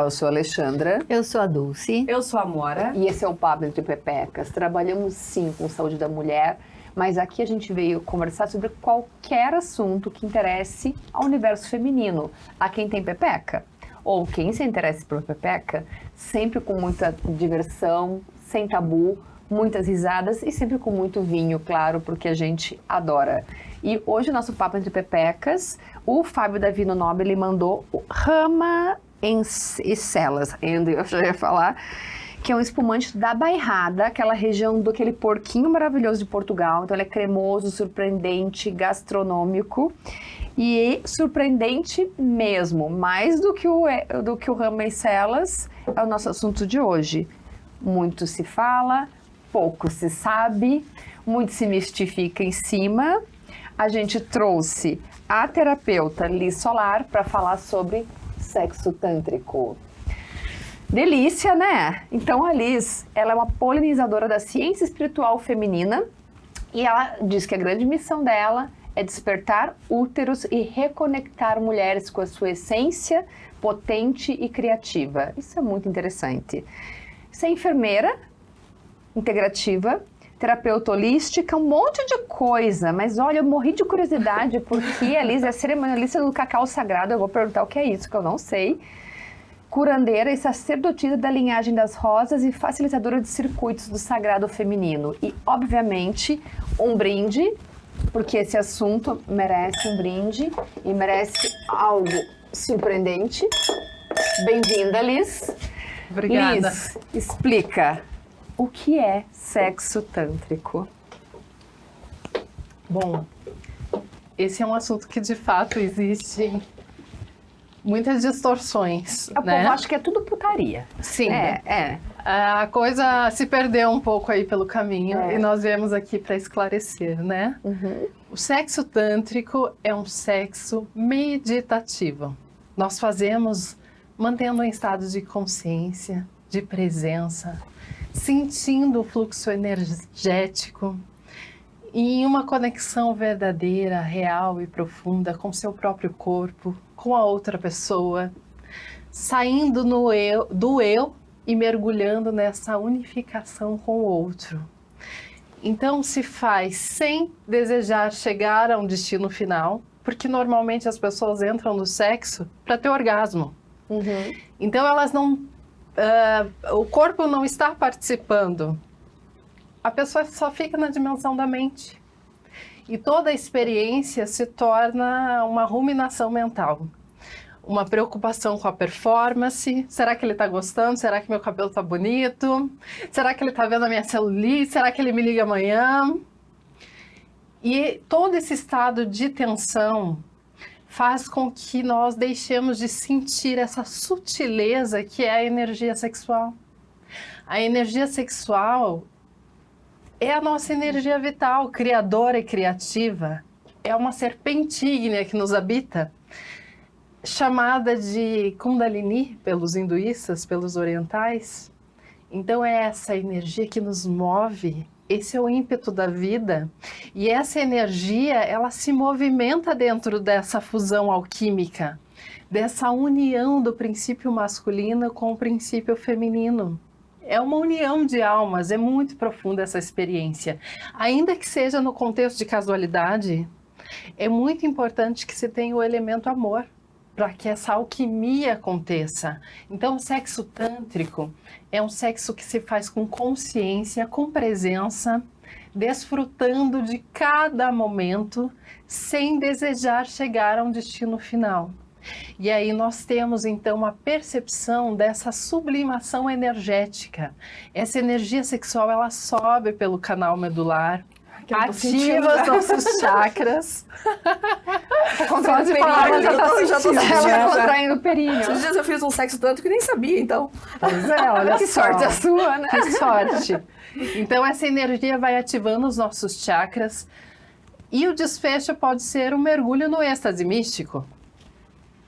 eu sou a Alexandra. Eu sou a Dulce. Eu sou a Mora. E esse é o Papo Entre Pepecas. Trabalhamos sim com saúde da mulher, mas aqui a gente veio conversar sobre qualquer assunto que interesse ao universo feminino, a quem tem pepeca. Ou quem se interessa por pepeca, sempre com muita diversão, sem tabu, muitas risadas e sempre com muito vinho, claro, porque a gente adora. E hoje o nosso Papo Entre Pepecas, o Fábio Davino Nobre, ele mandou o Rama e Celas, eu já ia falar, que é um espumante da Bairrada, aquela região do aquele porquinho maravilhoso de Portugal. Então ele é cremoso, surpreendente, gastronômico e surpreendente mesmo. Mais do que o Rama e Celas é o nosso assunto de hoje. Muito se fala, pouco se sabe, muito se mistifica em cima. A gente trouxe a terapeuta Liz Solar para falar sobre sexo tântrico. Delícia, né? Então a Liz, ela é uma polinizadora da ciência espiritual feminina e ela diz que a grande missão dela é despertar úteros e reconectar mulheres com a sua essência potente e criativa. Isso é muito interessante. Você é enfermeira integrativa, terapeuta holística, um monte de coisa, mas olha, eu morri de curiosidade porque a Liz é cerimonialista do cacau sagrado. Eu vou perguntar o que é isso, que eu não sei. Curandeira e sacerdotisa da linhagem das rosas e facilitadora de circuitos do sagrado feminino. E, obviamente, um brinde, porque esse assunto merece um brinde e merece algo surpreendente. Bem-vinda, Liz. Obrigada. Liz, explica, o que é sexo tântrico? Bom, esse é um assunto que de fato existe muitas distorções, O né? povo acha que é tudo putaria. Sim. É. A coisa se perdeu um pouco aí pelo caminho e nós viemos aqui para esclarecer, né? Uhum. O sexo tântrico é um sexo meditativo. Nós fazemos mantendo um estado de consciência, de presença, sentindo o fluxo energético e em uma conexão verdadeira, real e profunda com seu próprio corpo, com a outra pessoa, saindo do eu e mergulhando nessa unificação com o outro. Então se faz sem desejar chegar a um destino final, porque normalmente as pessoas entram no sexo para ter orgasmo. Uhum. Então elas não... o corpo não está participando. A pessoa só fica na dimensão da mente. E toda a experiência se torna uma ruminação mental. Uma preocupação com a performance. Será que ele está gostando? Será que meu cabelo está bonito? Será que ele está vendo a minha celulite? Será que ele me liga amanhã? E todo esse estado de tensão faz com que nós deixemos de sentir essa sutileza que é a energia sexual. A energia sexual é a nossa energia vital, criadora e criativa. É uma serpente ígnea que nos habita, chamada de Kundalini pelos hinduístas, pelos orientais. Então é essa energia que nos move. Esse é o ímpeto da vida e essa energia, ela se movimenta dentro dessa fusão alquímica, dessa união do princípio masculino com o princípio feminino. É uma união de almas, é muito profunda essa experiência. Ainda que seja no contexto de casualidade, é muito importante que se tenha o elemento amor para que essa alquimia aconteça. Então, o sexo tântrico é um sexo que se faz com consciência, com presença, desfrutando de cada momento, sem desejar chegar a um destino final. E aí nós temos, então, a percepção dessa sublimação energética. Essa energia sexual, ela sobe pelo canal medular, ativa os nossos chakras. Só de falar, ela já tá sentindo. Ela contraindo o períneo. Esses dias eu fiz um sexo tanto que nem sabia, então. Pois é, olha Que só. sorte a sua, né? Que sorte. Então essa energia vai ativando os nossos chakras e o desfecho pode ser um mergulho no êxtase místico.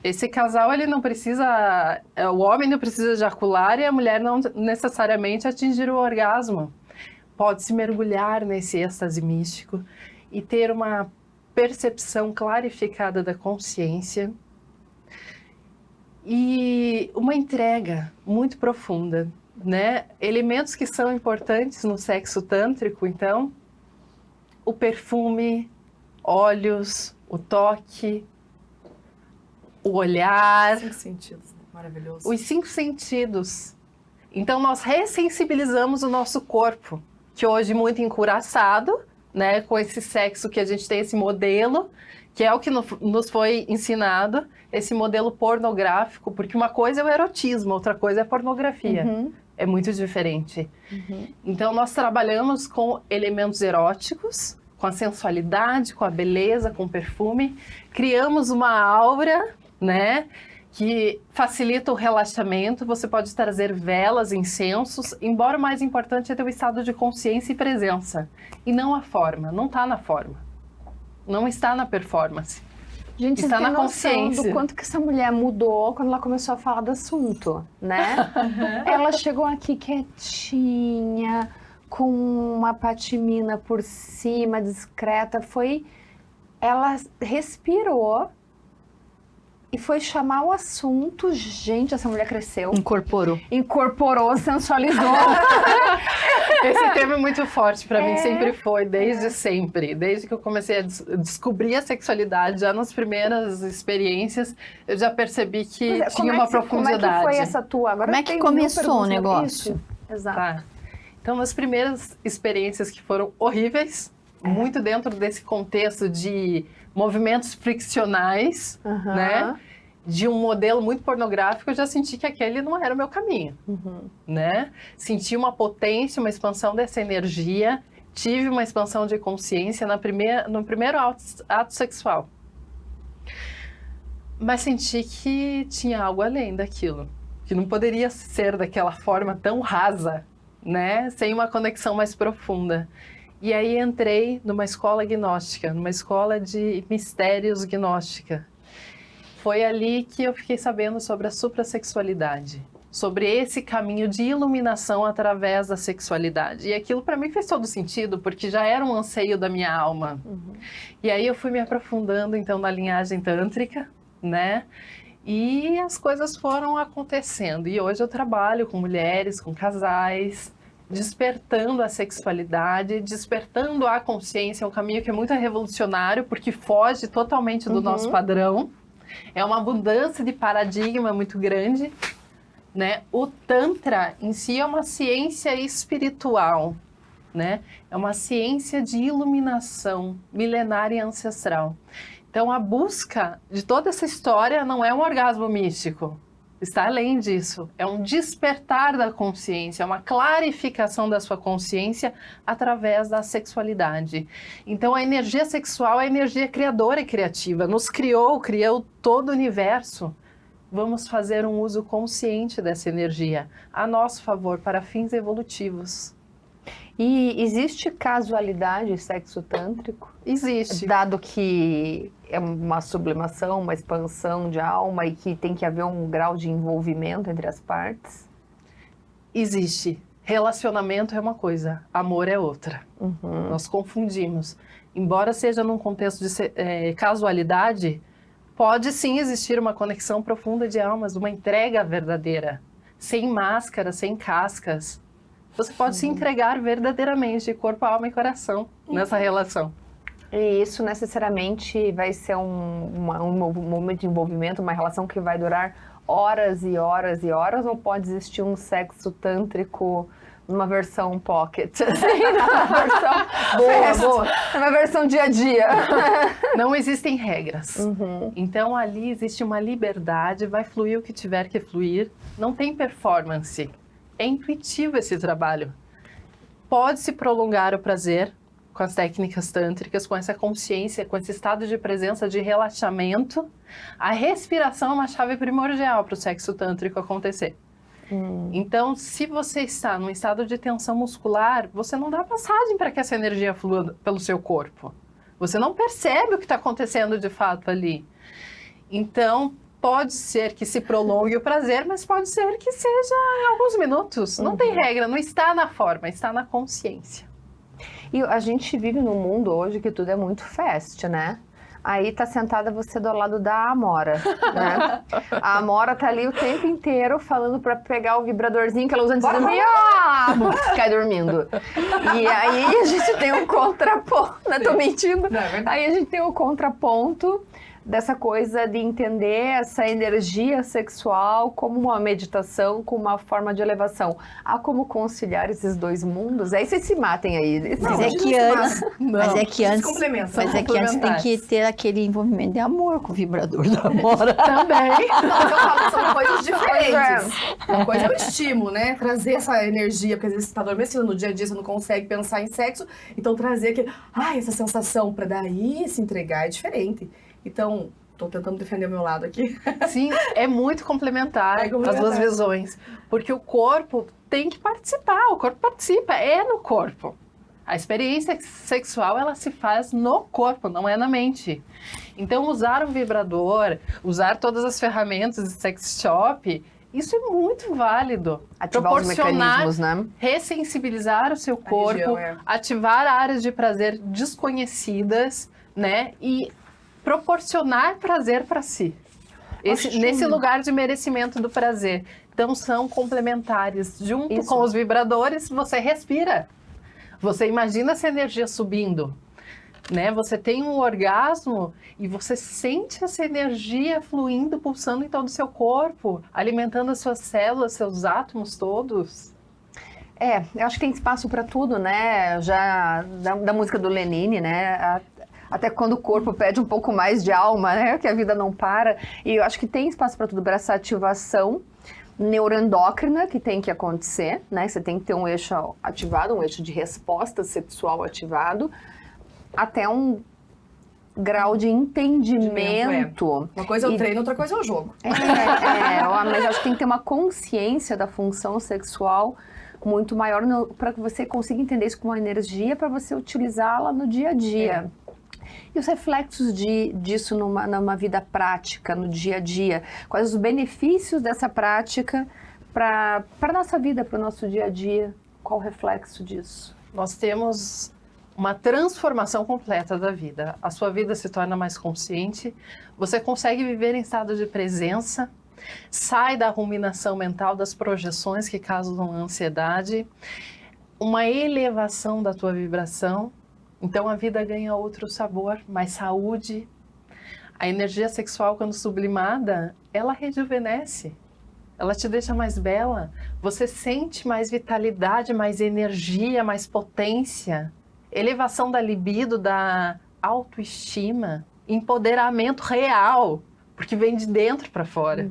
Esse casal, ele não precisa, o homem não precisa ejacular e a mulher não necessariamente atingir o orgasmo. Pode-se mergulhar nesse êxtase místico e ter uma percepção clarificada da consciência E uma entrega muito profunda, né? Elementos que são importantes no sexo tântrico, então, o perfume, óleos, o toque, o olhar, 5 sentidos, né? Maravilhoso. os 5 sentidos. Então, nós ressensibilizamos o nosso corpo, que hoje muito encouraçado, né? Com esse sexo que a gente tem, esse modelo, que é o que nos foi ensinado, esse modelo pornográfico, porque uma coisa é o erotismo, outra coisa é a pornografia. É muito diferente. Então, nós trabalhamos com elementos eróticos, com a sensualidade, com a beleza, com o perfume. Criamos uma aura, né, que facilita o relaxamento. Você pode trazer velas, incensos, embora o mais importante é ter o estado de consciência e presença. E não a forma, não está na forma. Não está na performance. Gente, Está você na tem noção consciência. do quanto que essa mulher mudou quando ela começou a falar do assunto, né? Ela chegou aqui quietinha, com uma patimina por cima, discreta. Ela respirou e foi chamar o assunto. Gente, essa mulher cresceu. Incorporou, sensualizou. Esse tema é muito forte para mim, sempre foi, desde sempre. Desde que eu comecei a descobrir a sexualidade, já nas primeiras experiências, eu já percebi que tinha uma profundidade. Como é que foi essa tua? Agora Como é que tem começou o 1000 perguntas negócio? sobre isso. Exato. Tá. Então, as primeiras experiências que foram horríveis, muito dentro desse contexto de movimentos friccionais, né? De um modelo muito pornográfico, eu já senti que aquele não era o meu caminho, né? Senti uma potência, uma expansão dessa energia, tive uma expansão de consciência no primeiro ato sexual. Mas senti que tinha algo além daquilo, que não poderia ser daquela forma tão rasa, né? Sem uma conexão mais profunda. E aí entrei numa escola gnóstica, numa escola de mistérios gnóstica. Foi ali que eu fiquei sabendo sobre a suprassexualidade, sobre esse caminho de iluminação através da sexualidade. E aquilo para mim fez todo sentido, porque já era um anseio da minha alma. E aí eu fui me aprofundando então na linhagem tântrica, né? E as coisas foram acontecendo. E hoje eu trabalho com mulheres, com casais, despertando a sexualidade, despertando a consciência, é um caminho que é muito revolucionário, porque foge totalmente do nosso padrão. É uma abundância de paradigma muito grande, né? O Tantra em si é uma ciência espiritual, né? É uma ciência de iluminação milenária e ancestral. Então, a busca de toda essa história não é um orgasmo místico. Está além disso. É um despertar da consciência, é uma clarificação da sua consciência através da sexualidade. Então, a energia sexual é a energia criadora e criativa. Nos criou todo o universo. Vamos fazer um uso consciente dessa energia a nosso favor, para fins evolutivos. E existe casualidade sexo tântrico? Existe. Dado que é uma sublimação, uma expansão de alma e que tem que haver um grau de envolvimento entre as partes? Existe. Relacionamento é uma coisa, amor é outra. Nós confundimos. Embora seja num contexto de casualidade, pode sim existir uma conexão profunda de almas, uma entrega verdadeira, sem máscara, sem cascas. Você pode se entregar verdadeiramente de corpo, alma e coração nessa relação. E isso necessariamente vai ser um momento de envolvimento, uma relação que vai durar horas e horas e horas, ou pode existir um sexo tântrico numa versão pocket? Assim, numa versão boa, numa versão dia a dia. Não existem regras. Então ali existe uma liberdade, vai fluir o que tiver que fluir, não tem performance. É intuitivo esse trabalho. Pode se prolongar o prazer com as técnicas tântricas, com essa consciência, com esse estado de presença, de relaxamento. A respiração é uma chave primordial para o sexo tântrico acontecer. Então, se você está num estado de tensão muscular, você não dá passagem para que essa energia flua pelo seu corpo. Você não percebe o que está acontecendo de fato ali. Então, pode ser que se prolongue o prazer, mas pode ser que seja alguns minutos. Não tem regra, não está na forma, está na consciência. E a gente vive num mundo hoje que tudo é muito fast, né? Aí tá sentada você do lado da Amora, né? A Amora tá ali o tempo inteiro falando pra pegar o vibradorzinho que ela usa antes de dormir. Cai dormindo. E aí a gente tem um contraponto, né? Tô mentindo. Não, é verdade. Aí a gente tem um contraponto dessa coisa de entender essa energia sexual como uma meditação, como uma forma de elevação. Há como conciliar esses dois mundos? Aí vocês se matem aí. Mas Não, é que antes, Não, mas é que eles antes, complementam. mas é que antes tem que ter aquele envolvimento de amor com o vibrador da Amora. Também. Não, mas eu falo que são coisas diferentes. Pois Uma coisa é o estímulo, né? Trazer essa energia, porque às vezes você tá adormecido no dia a dia, você não consegue pensar em sexo. Então trazer aquele, essa sensação pra daí se entregar é diferente. Então, tô tentando defender o meu lado aqui. Sim, é muito complementar, É complementar. as duas visões. Porque o corpo tem que participar, o corpo participa, é no corpo. A experiência sexual, ela se faz no corpo, não é na mente. Então, usar um vibrador, usar todas as ferramentas de sex shop, isso é muito válido. Ativar os mecanismos, né? Ressensibilizar o seu corpo, região, é. ativar áreas de prazer desconhecidas, né? E proporcionar prazer para si. Nesse lugar de merecimento do prazer. Então, são complementares. Junto Isso. com os vibradores, você respira. Você imagina essa energia subindo, né? Você tem um orgasmo e você sente essa energia fluindo, pulsando em todo o seu corpo, alimentando as suas células, seus átomos todos. Eu acho que tem espaço para tudo, né? Já da música do Lenine, né? Até quando o corpo pede um pouco mais de alma, né? Que a vida não para. E eu acho que tem espaço para tudo, para essa ativação neuroendócrina que tem que acontecer, né? Você tem que ter um eixo ativado, um eixo de resposta sexual ativado, até um grau de entendimento. Uma coisa é o treino, outra coisa é o jogo. Mas acho que tem que ter uma consciência da função sexual muito maior para que você consiga entender isso como uma energia para você utilizá-la no dia a dia. E os reflexos disso numa vida prática, no dia a dia? Quais os benefícios dessa prática para a nossa vida, para o nosso dia a dia? Qual o reflexo disso? Nós temos uma transformação completa da vida. A sua vida se torna mais consciente, você consegue viver em estado de presença, sai da ruminação mental, das projeções que causam ansiedade, uma elevação da tua vibração. Então a vida ganha outro sabor, mais saúde. A energia sexual, quando sublimada, ela rejuvenesce. Ela te deixa mais bela. Você sente mais vitalidade, mais energia, mais potência. Elevação da libido, da autoestima. Empoderamento real, porque vem de dentro para fora.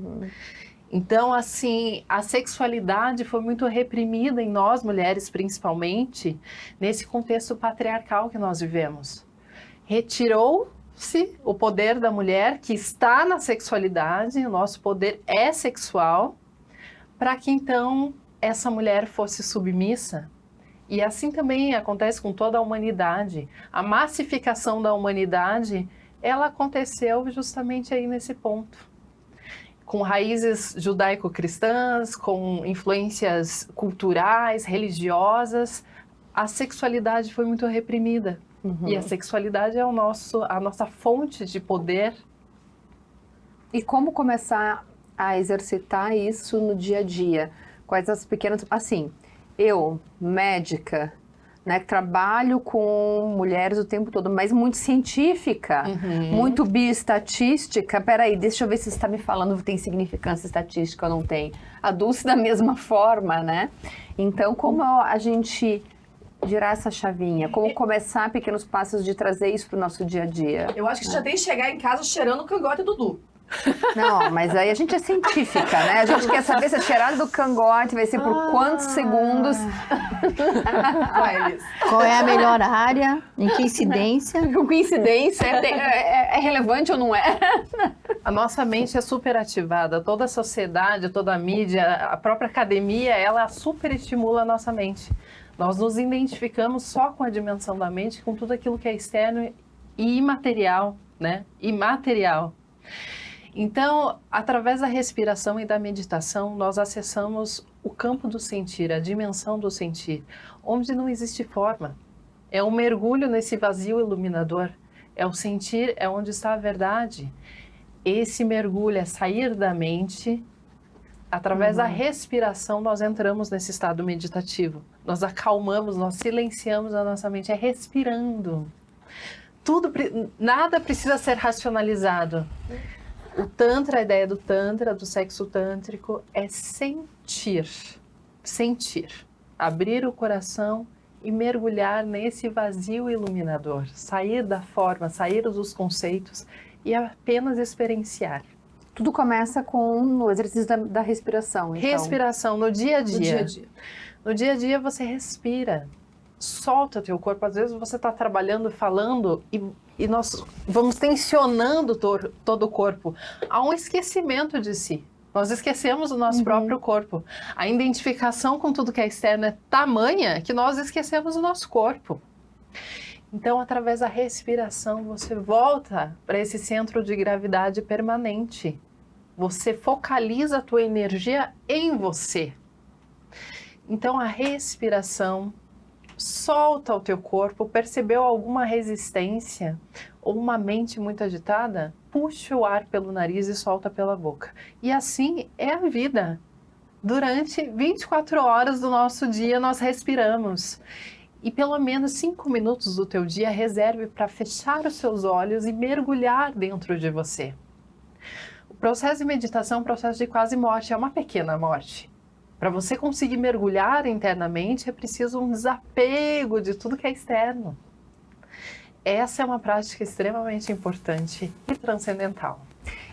Então, assim, a sexualidade foi muito reprimida em nós, mulheres principalmente, nesse contexto patriarcal que nós vivemos. Retirou-se o poder da mulher que está na sexualidade, o nosso poder é sexual, para que então essa mulher fosse submissa. E assim também acontece com toda a humanidade. A massificação da humanidade, ela aconteceu justamente aí nesse ponto. Com raízes judaico-cristãs, com influências culturais, religiosas, a sexualidade foi muito reprimida. E a sexualidade é a nossa fonte de poder. E como começar a exercitar isso no dia a dia? Quais as pequenas... Assim, eu, médica, né, que trabalho com mulheres o tempo todo, mas muito científica, muito bioestatística. Peraí, deixa eu ver se você está me falando tem significância estatística ou não tem. A Dulce da mesma forma, né? Então, como a gente girar essa chavinha? Como começar pequenos passos de trazer isso para o nosso dia a dia? Eu acho que você já tem que chegar em casa cheirando o cangote do Dudu. Não, mas aí a gente é científica, né? A gente quer saber se a cheirada do cangote vai ser por quantos segundos. Vai, Elis. Qual é a melhor área? Em que incidência? Com coincidência, é relevante ou não é? A nossa mente é super ativada, toda a sociedade, toda a mídia, a própria academia, ela super estimula a nossa mente. Nós nos identificamos só com a dimensão da mente, com tudo aquilo que é externo e imaterial, né? Imaterial. Então, através da respiração e da meditação, nós acessamos o campo do sentir, a dimensão do sentir, onde não existe forma. É um mergulho nesse vazio iluminador. É o sentir, é onde está a verdade. Esse mergulho é sair da mente. Através da respiração, nós entramos nesse estado meditativo. Nós acalmamos, nós silenciamos a nossa mente. É respirando. Nada precisa ser racionalizado. O Tantra, a ideia do Tantra, do sexo tântrico, é sentir. Sentir. Abrir o coração e mergulhar nesse vazio iluminador. Sair da forma, sair dos conceitos e apenas experienciar. Tudo começa com o exercício da respiração. Então. Respiração no dia a dia. No dia a dia. No dia a dia você respira. Solta teu corpo. Às vezes você está trabalhando, falando e nós vamos tensionando todo o corpo. Há um esquecimento de si. Nós esquecemos o nosso próprio corpo. A identificação com tudo que é externo é tamanha que nós esquecemos o nosso corpo. Então, através da respiração, você volta para esse centro de gravidade permanente. Você focaliza a tua energia em você. Então, a respiração solta o teu corpo. Percebeu alguma resistência ou uma mente muito agitada? Puxa o ar pelo nariz e solta pela boca. E assim é a vida. Durante 24 horas do nosso dia, nós respiramos. E pelo menos 5 minutos do teu dia reserve para fechar os seus olhos e mergulhar dentro de você. O processo de meditação é um processo de quase morte, é uma pequena morte. Para você conseguir mergulhar internamente, é preciso um desapego de tudo que é externo. Essa é uma prática extremamente importante e transcendental.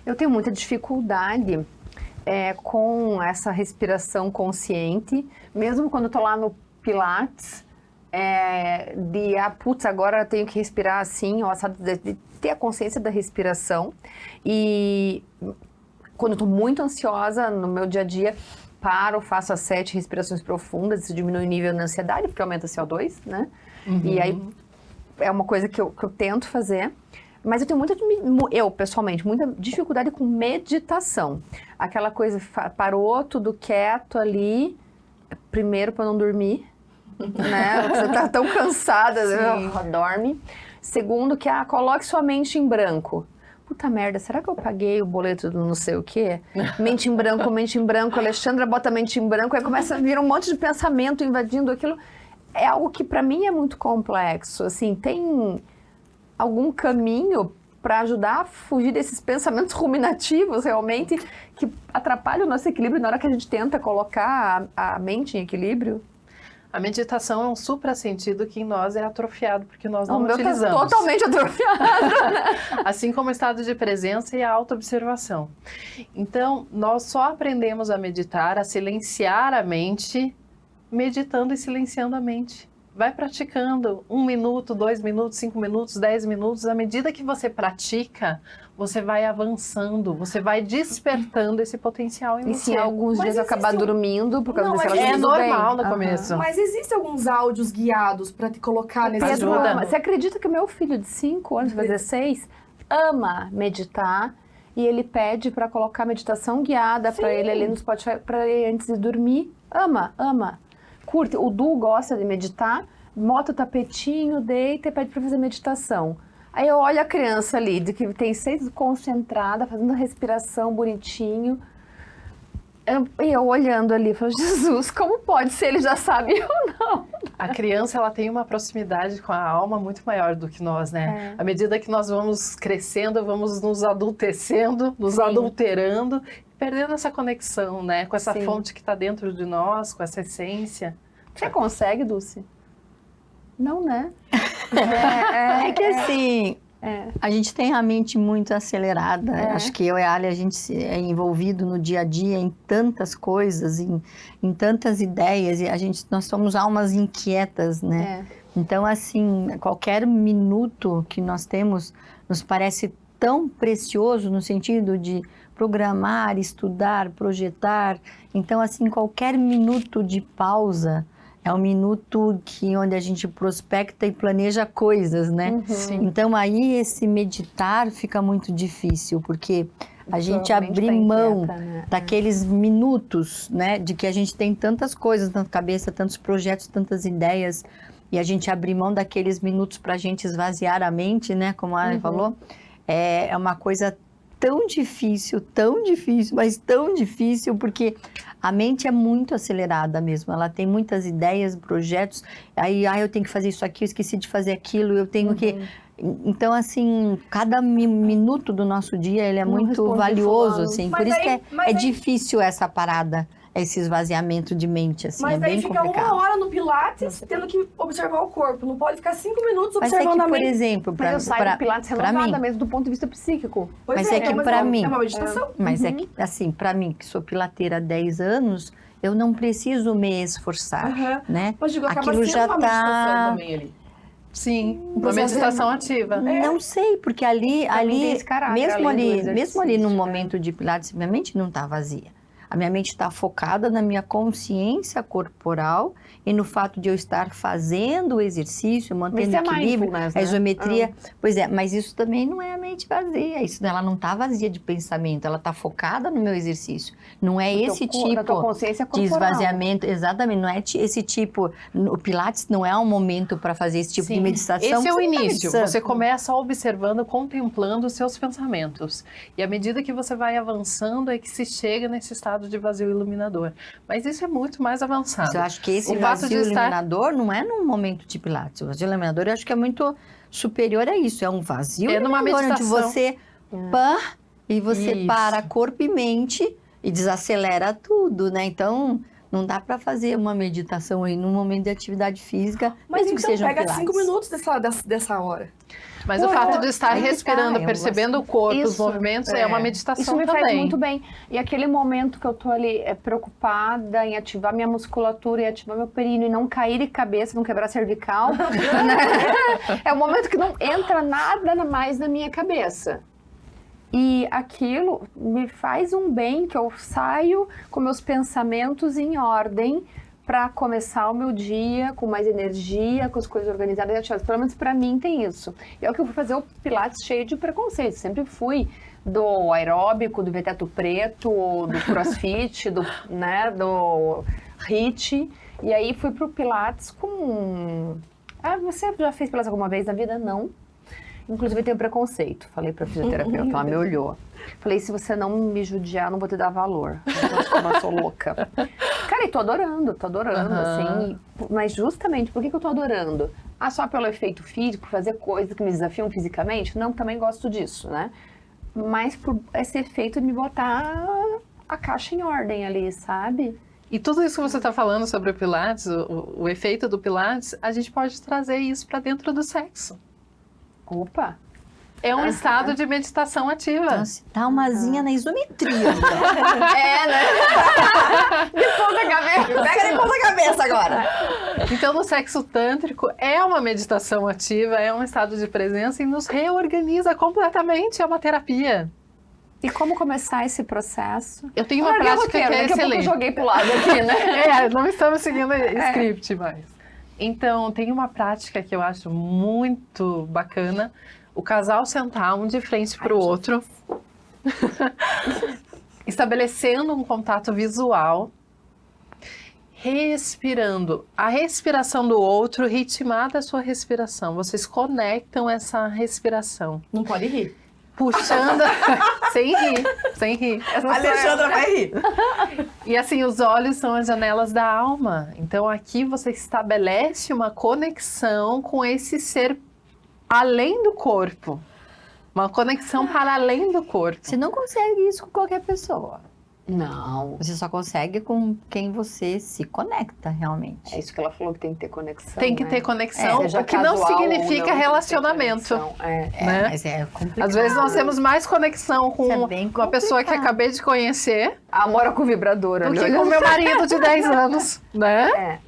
Eu tenho muita dificuldade com essa respiração consciente, mesmo quando eu estou lá no Pilates, putz, agora eu tenho que respirar assim, de ter a consciência da respiração. E quando eu estou muito ansiosa no meu dia a dia, paro, faço as 7 respirações profundas, isso diminui o nível de ansiedade, porque aumenta o CO2, né? E aí é uma coisa que eu tento fazer. Mas eu tenho pessoalmente, muita dificuldade com meditação. Aquela coisa, parou tudo quieto ali, primeiro para não dormir, né? Você tá tão cansada, dorme. Segundo, que coloque sua mente em branco. Puta merda, será que eu paguei o boleto do não sei o quê? Mente em branco, Alexandra bota mente em branco, aí começa a vir um monte de pensamento invadindo aquilo. É algo que para mim é muito complexo, assim, tem algum caminho para ajudar a fugir desses pensamentos ruminativos realmente que atrapalham o nosso equilíbrio na hora que a gente tenta colocar a mente em equilíbrio? A meditação é um suprassentido que em nós é atrofiado, porque nós não utilizamos. Tá totalmente atrofiado. Assim como o estado de presença e a autoobservação. Então, nós só aprendemos a meditar, a silenciar a mente, meditando e silenciando a mente. Vai praticando 1 minuto, 2 minutos, 5 minutos, 10 minutos. À medida que você pratica, você vai avançando, você vai despertando esse potencial em você. E se alguns dias eu acabar dormindo, por causa desse é normal no começo. Mas existem alguns áudios guiados para te colocar nesse ajuda. Você acredita que o meu filho de 5 anos, vai fazer 6, ama meditar e ele pede para colocar meditação guiada para ele ali no Spotify, para ele antes de dormir? Ama. Curte. O Du gosta de meditar, bota o tapetinho, deita e pede para fazer meditação. Aí eu olho a criança ali, de que tem 6 concentrada, fazendo respiração bonitinho. E eu olhando ali, falo, Jesus, como pode ser? Ele já sabe ou não? A criança, ela tem uma proximidade com a alma muito maior do que nós, né? À medida que nós vamos crescendo, vamos nos adultecendo, nos adulterando, perdendo essa conexão, né? Com essa fonte que está dentro de nós, com essa essência. Você consegue, Dulce? Não, né? É que assim, a gente tem a mente muito acelerada. Acho que eu e a Ali, a gente é envolvido no dia a dia em tantas coisas, em tantas ideias. E nós somos almas inquietas, né? Então, assim, qualquer minuto que nós temos nos parece tão precioso no sentido de programar, estudar, projetar. Então, assim, qualquer minuto de pausa é um minuto onde a gente prospecta e planeja coisas, né? Então, aí esse meditar fica muito difícil, porque a gente abrir mão daqueles minutos, né? De que a gente tem tantas coisas na cabeça, tantos projetos, tantas ideias. e a gente abrir mão daqueles minutos para a gente esvaziar a mente, né? Como a Ari falou, é uma coisa tão difícil, mas tão difícil, porque a mente é muito acelerada mesmo. Ela tem muitas ideias, projetos. Aí, eu tenho que fazer isso aqui, eu esqueci de fazer aquilo, eu tenho que... Então, assim, cada minuto do nosso dia, ele é muito valioso, assim. Mas por isso aí- que mas é aí- difícil essa parada, esse esvaziamento de mente, assim, Mas é daí bem fica complicado. 1 hora no Pilates, tendo que observar o corpo. Não pode ficar 5 minutos Mas é observando que, a por mente. exemplo, Mas eu saio do Pilates pra renovada mim, mesmo do ponto de vista psíquico. Pois mas é que mas pra mim- É uma meditação. mas é que, assim, pra mim, que sou pilateira há 10 anos, eu não preciso me esforçar, Aham. né? Mas digo, acaba Aquilo sendo já uma meditação tá... também ali. Sim, uma processo meditação ativa. Não sei, porque ali, tem esse caráter, mesmo além do ali, mesmo ali no exercício, né? momento de pilates, minha mente não está vazia. A minha mente está focada na minha consciência corporal e no fato de eu estar fazendo o exercício, mantendo Isso é equilíbrio, mindfulness, a né? isometria. Pois é, mas isso também não é a mente vazia. Isso, ela não está vazia de pensamento, ela está focada no meu exercício. Não é esse Da tua tipo consciência de corporal. esvaziamento, exatamente, não é esse tipo, o Pilates não é um momento para fazer esse tipo de Sim. meditação. Esse é o Você tá início. meditando. Você começa observando, contemplando os seus pensamentos. E à medida que você vai avançando, é que se chega nesse estado de vazio iluminador. Mas isso é muito mais avançado. Mas eu acho que esse O fato vazio de estar- iluminador não é num momento de Pilates. O vazio iluminador eu acho que é muito superior a isso. É um vazio É numa iluminador onde meditação. você e você Isso. para corpo e mente e desacelera tudo, né? Então, não dá para fazer uma meditação aí num momento de atividade física, Mas mesmo que então seja um pega Pilates. 5 minutos dessa hora. Mas o fato de estar aí que tá, respirando, é um percebendo o corpo, os Isso, movimentos, é uma meditação Isso me também. faz muito bem. E aquele momento que eu tô ali preocupada em ativar minha musculatura e ativar meu períneo e não cair de cabeça, não quebrar a cervical, né? É o momento que não entra nada mais na minha cabeça. E aquilo me faz um bem, que eu saio com meus pensamentos em ordem para começar o meu dia com mais energia, com as coisas organizadas e ativadas. Pelo menos para mim tem isso. E é o que eu fui fazer o Pilates cheio de preconceito. Sempre fui do aeróbico, do veteto preto, do crossfit, do HIIT. E aí fui pro Pilates com... você já fez Pilates alguma vez na vida? Não. Inclusive, eu tenho preconceito. Falei pra fisioterapeuta, ela me olhou. Falei, se você não me judiar, eu não vou te dar valor. Eu sou louca. Cara, e tô adorando, assim. Mas justamente, por que eu tô adorando? Só pelo efeito físico, fazer coisas que me desafiam fisicamente? Não, também gosto disso, né? Mas por esse efeito de me botar a caixa em ordem ali, sabe? E tudo isso que você está falando sobre o Pilates, o efeito do Pilates, a gente pode trazer isso para dentro do sexo. Opa! É um estado de meditação ativa. Então, se dá uma asinha na isometria. Né? De ponta cabeça. Pega de ponta cabeça agora. Então, no sexo tântrico, é uma meditação ativa, é um estado de presença e nos reorganiza completamente, é uma terapia. E como começar esse processo? Eu tenho uma Larguei o prática que roteiro, é daqui a pouco eu excelente. joguei pro lado aqui, né? Não estamos seguindo script mais. Então, tem uma prática que eu acho muito bacana. O casal sentar um de frente para o outro, estabelecendo um contato visual, respirando. A respiração do outro, ritmada a sua respiração. Vocês conectam essa respiração. Não pode rir. Puxando, sem rir. A Alexandra vai rir. E assim, os olhos são as janelas da alma. Então aqui você estabelece uma conexão com esse ser além do corpo. Uma conexão para além do corpo. Você não consegue isso com qualquer pessoa. Não. Você só consegue com quem você se conecta realmente. É isso que ela falou, que tem que ter conexão. Tem que né? ter conexão, Seja o que não casual ou significa não, relacionamento. tem conexão. Né? Mas é complicado. Às vezes nós temos mais conexão com Isso é bem uma pessoa que complicado. acabei de conhecer Amor com vibrador. do que olha. com meu marido de 10 anos, né?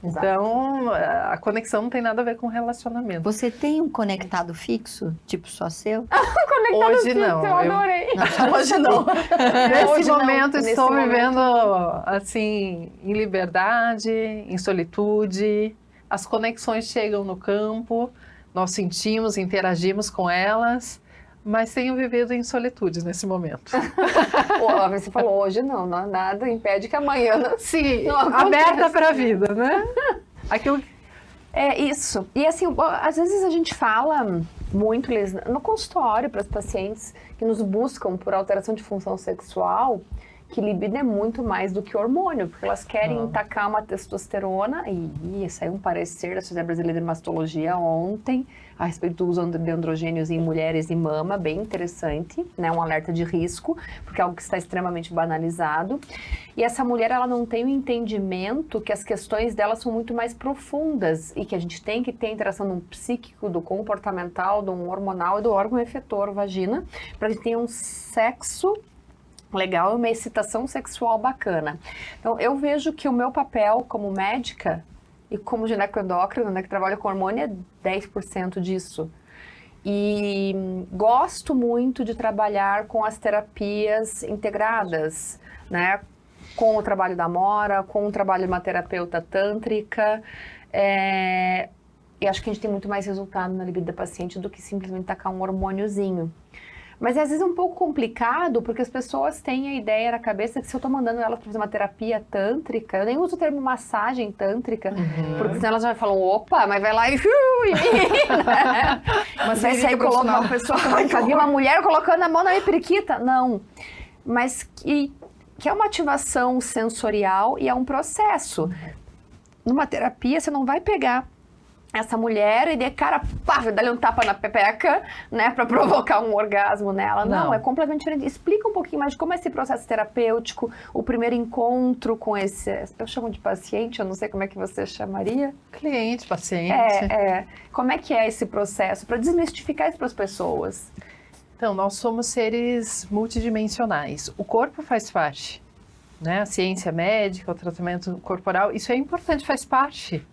Exato. Então, a conexão não tem nada a ver com relacionamento. Você tem um conectado fixo, tipo só seu? Hoje não. Eu adorei. Hoje não. Nesse Hoje não, momento nesse estou momento. vivendo assim em liberdade, em solitude. As conexões chegam no campo, nós sentimos, interagimos com elas, mas tenho vivido em solitude nesse momento. Você falou hoje não, nada impede que amanhã não. Sim, Não acontece. aberta para a vida, né? Aquilo É isso. E assim, às vezes a gente fala muito, Liz, no consultório para as pacientes que nos buscam por alteração de função sexual, que libido é muito mais do que hormônio, porque elas querem tacar uma testosterona, e saiu um parecer da Sociedade Brasileira de Mastologia ontem, a respeito do uso de androgênios em mulheres e mama, bem interessante, né? Um alerta de risco, porque é algo que está extremamente banalizado. E essa mulher, ela não tem o entendimento que as questões dela são muito mais profundas e que a gente tem que ter interação do psíquico, do comportamental, do hormonal e do órgão efetor, vagina, para que tenha um sexo legal e uma excitação sexual bacana. Então, eu vejo que o meu papel como médica e como ginecoendócrina, né, que trabalha com hormônio, é 10% disso. E gosto muito de trabalhar com as terapias integradas, né, com o trabalho da Amora, com o trabalho de uma terapeuta tântrica. E acho que a gente tem muito mais resultado na libido da paciente do que simplesmente tacar um hormôniozinho. Mas às vezes é um pouco complicado, porque as pessoas têm a ideia na cabeça que se eu tô mandando elas para fazer uma terapia tântrica, eu nem uso o termo massagem tântrica, porque senão elas já falam, opa, mas vai lá e né? Mas vai sair colocar uma pessoa, uma mulher colocando a mão na minha periquita. Não. Mas que é uma ativação sensorial e é um processo. Numa terapia, você não vai pegar essa mulher e de cara, pá, dá-lhe um tapa na pepeca, né, para provocar um orgasmo nela. Não, é completamente diferente. Explica um pouquinho mais de como é esse processo terapêutico, o primeiro encontro com esse, eu chamo de paciente, eu não sei como é que você chamaria. Cliente, paciente. Como é que é esse processo, para desmistificar isso para as pessoas? Então, nós somos seres multidimensionais. O corpo faz parte, né? A ciência médica, o tratamento corporal, isso é importante, faz parte.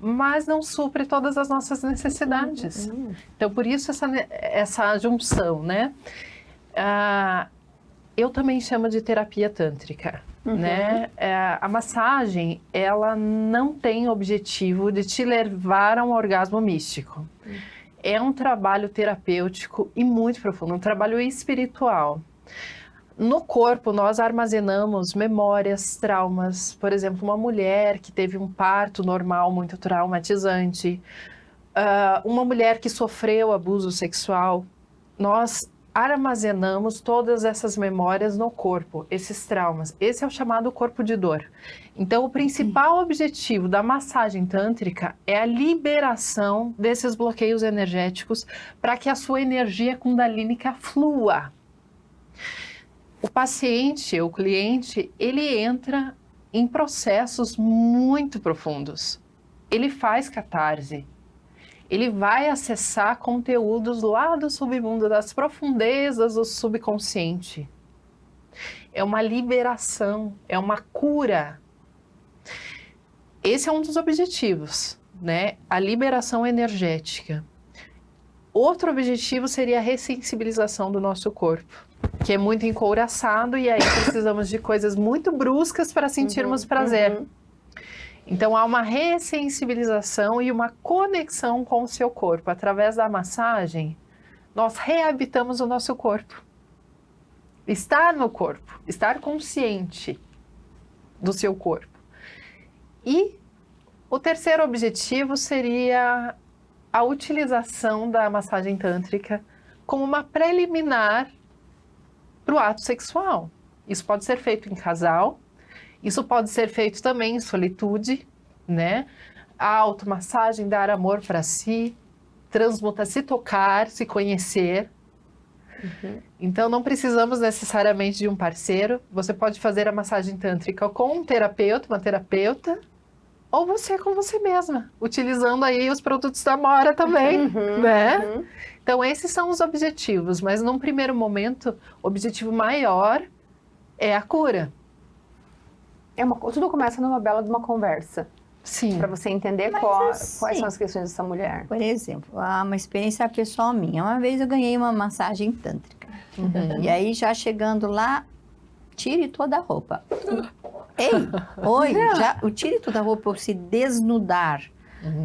Mas não supre todas as nossas necessidades. Então, por isso essa junção, né? Eu também chamo de terapia tântrica, né? A massagem, ela não tem objetivo de te levar a um orgasmo místico. É um trabalho terapêutico e muito profundo, um trabalho espiritual. No corpo, nós armazenamos memórias, traumas. Por exemplo, uma mulher que teve um parto normal muito traumatizante, uma mulher que sofreu abuso sexual. Nós armazenamos todas essas memórias no corpo, esses traumas. Esse é o chamado corpo de dor. Então, o principal objetivo da massagem tântrica é a liberação desses bloqueios energéticos para que a sua energia kundalínica flua. O paciente, o cliente, ele entra em processos muito profundos. Ele faz catarse. Ele vai acessar conteúdos lá do submundo, das profundezas do subconsciente. É uma liberação, é uma cura. Esse é um dos objetivos, né? A liberação energética. Outro objetivo seria a ressensibilização do nosso corpo, que é muito encouraçado e aí precisamos de coisas muito bruscas para sentirmos prazer. Então, há uma ressensibilização e uma conexão com o seu corpo. Através da massagem, nós reabitamos o nosso corpo. Estar no corpo, estar consciente do seu corpo. E o terceiro objetivo seria a utilização da massagem tântrica como uma preliminar para o ato sexual. Isso pode ser feito em casal, isso pode ser feito também em solitude, né? A automassagem, dar amor para si, transmutar, se tocar, se conhecer. Então, não precisamos necessariamente de um parceiro. Você pode fazer a massagem tântrica com um terapeuta, uma terapeuta, ou você com você mesma, utilizando aí os produtos da Amora também, né? Então, esses são os objetivos, mas num primeiro momento, o objetivo maior é a cura. Tudo começa numa bela de uma conversa. Sim. Para você entender quais são as questões dessa mulher. Por exemplo, uma experiência pessoal minha. Uma vez eu ganhei uma massagem tântrica. E aí, já chegando lá, tire toda a roupa. Ei, oi, o tire toda a roupa, se desnudar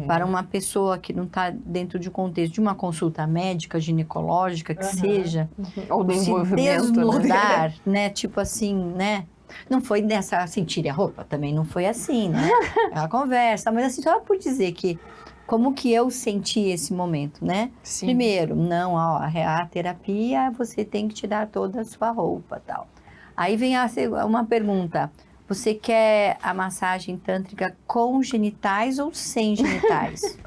para uma pessoa que não está dentro de um contexto de uma consulta médica, ginecológica, que seja, ou do se envolvimento, desnudar, né? Tipo assim, né? Não foi nessa, assim, tire a roupa, também não foi assim, né? Ela conversa, mas assim, só por dizer que, como que eu senti esse momento, né? Sim. Primeiro, não, ó, a terapia, você tem que tirar toda a sua roupa, tal. Aí vem uma pergunta, você quer a massagem tântrica com genitais ou sem genitais?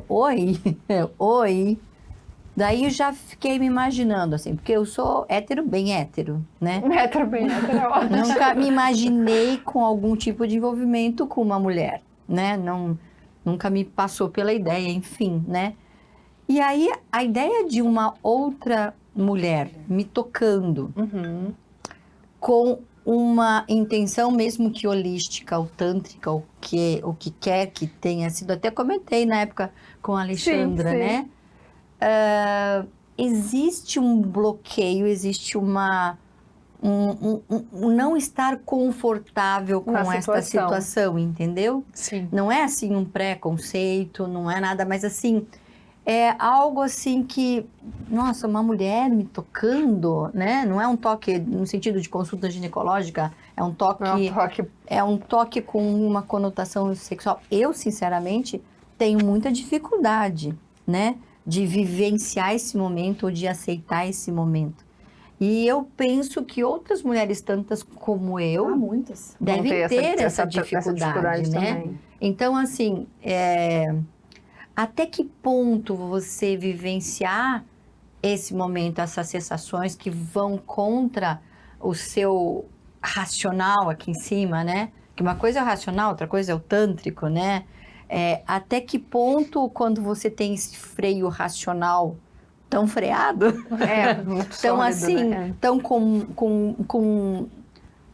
Oi, oi. Daí eu já fiquei me imaginando, assim, porque eu sou bem hétero, né? Hétero, bem hétero, é ótimo. Nunca me imaginei com algum tipo de envolvimento com uma mulher, né? Nunca me passou pela ideia, enfim, né? E aí, a ideia de uma outra mulher me tocando com uma intenção mesmo que holística, ou tântrica, o que quer que tenha sido, até comentei na época com a Alexandra, sim. né? Existe um bloqueio, existe um não estar confortável com esta situação, entendeu? Sim. Não é assim um preconceito, não é nada, mas assim, é algo assim que, nossa, uma mulher me tocando, né? Não é um toque no sentido de consulta ginecológica, é um toque com uma conotação sexual. Eu, sinceramente, tenho muita dificuldade, né? De vivenciar esse momento ou de aceitar esse momento. E eu penso que outras mulheres tantas como eu muitas. devem ter essa dificuldade, né? Também. Então, assim, até que ponto você vivenciar esse momento, essas sensações que vão contra o seu racional aqui em cima, né? Que uma coisa é o racional, outra coisa é o tântrico, né? Até que ponto, quando você tem esse freio racional tão freado, muito tão sólido, assim, né? tão com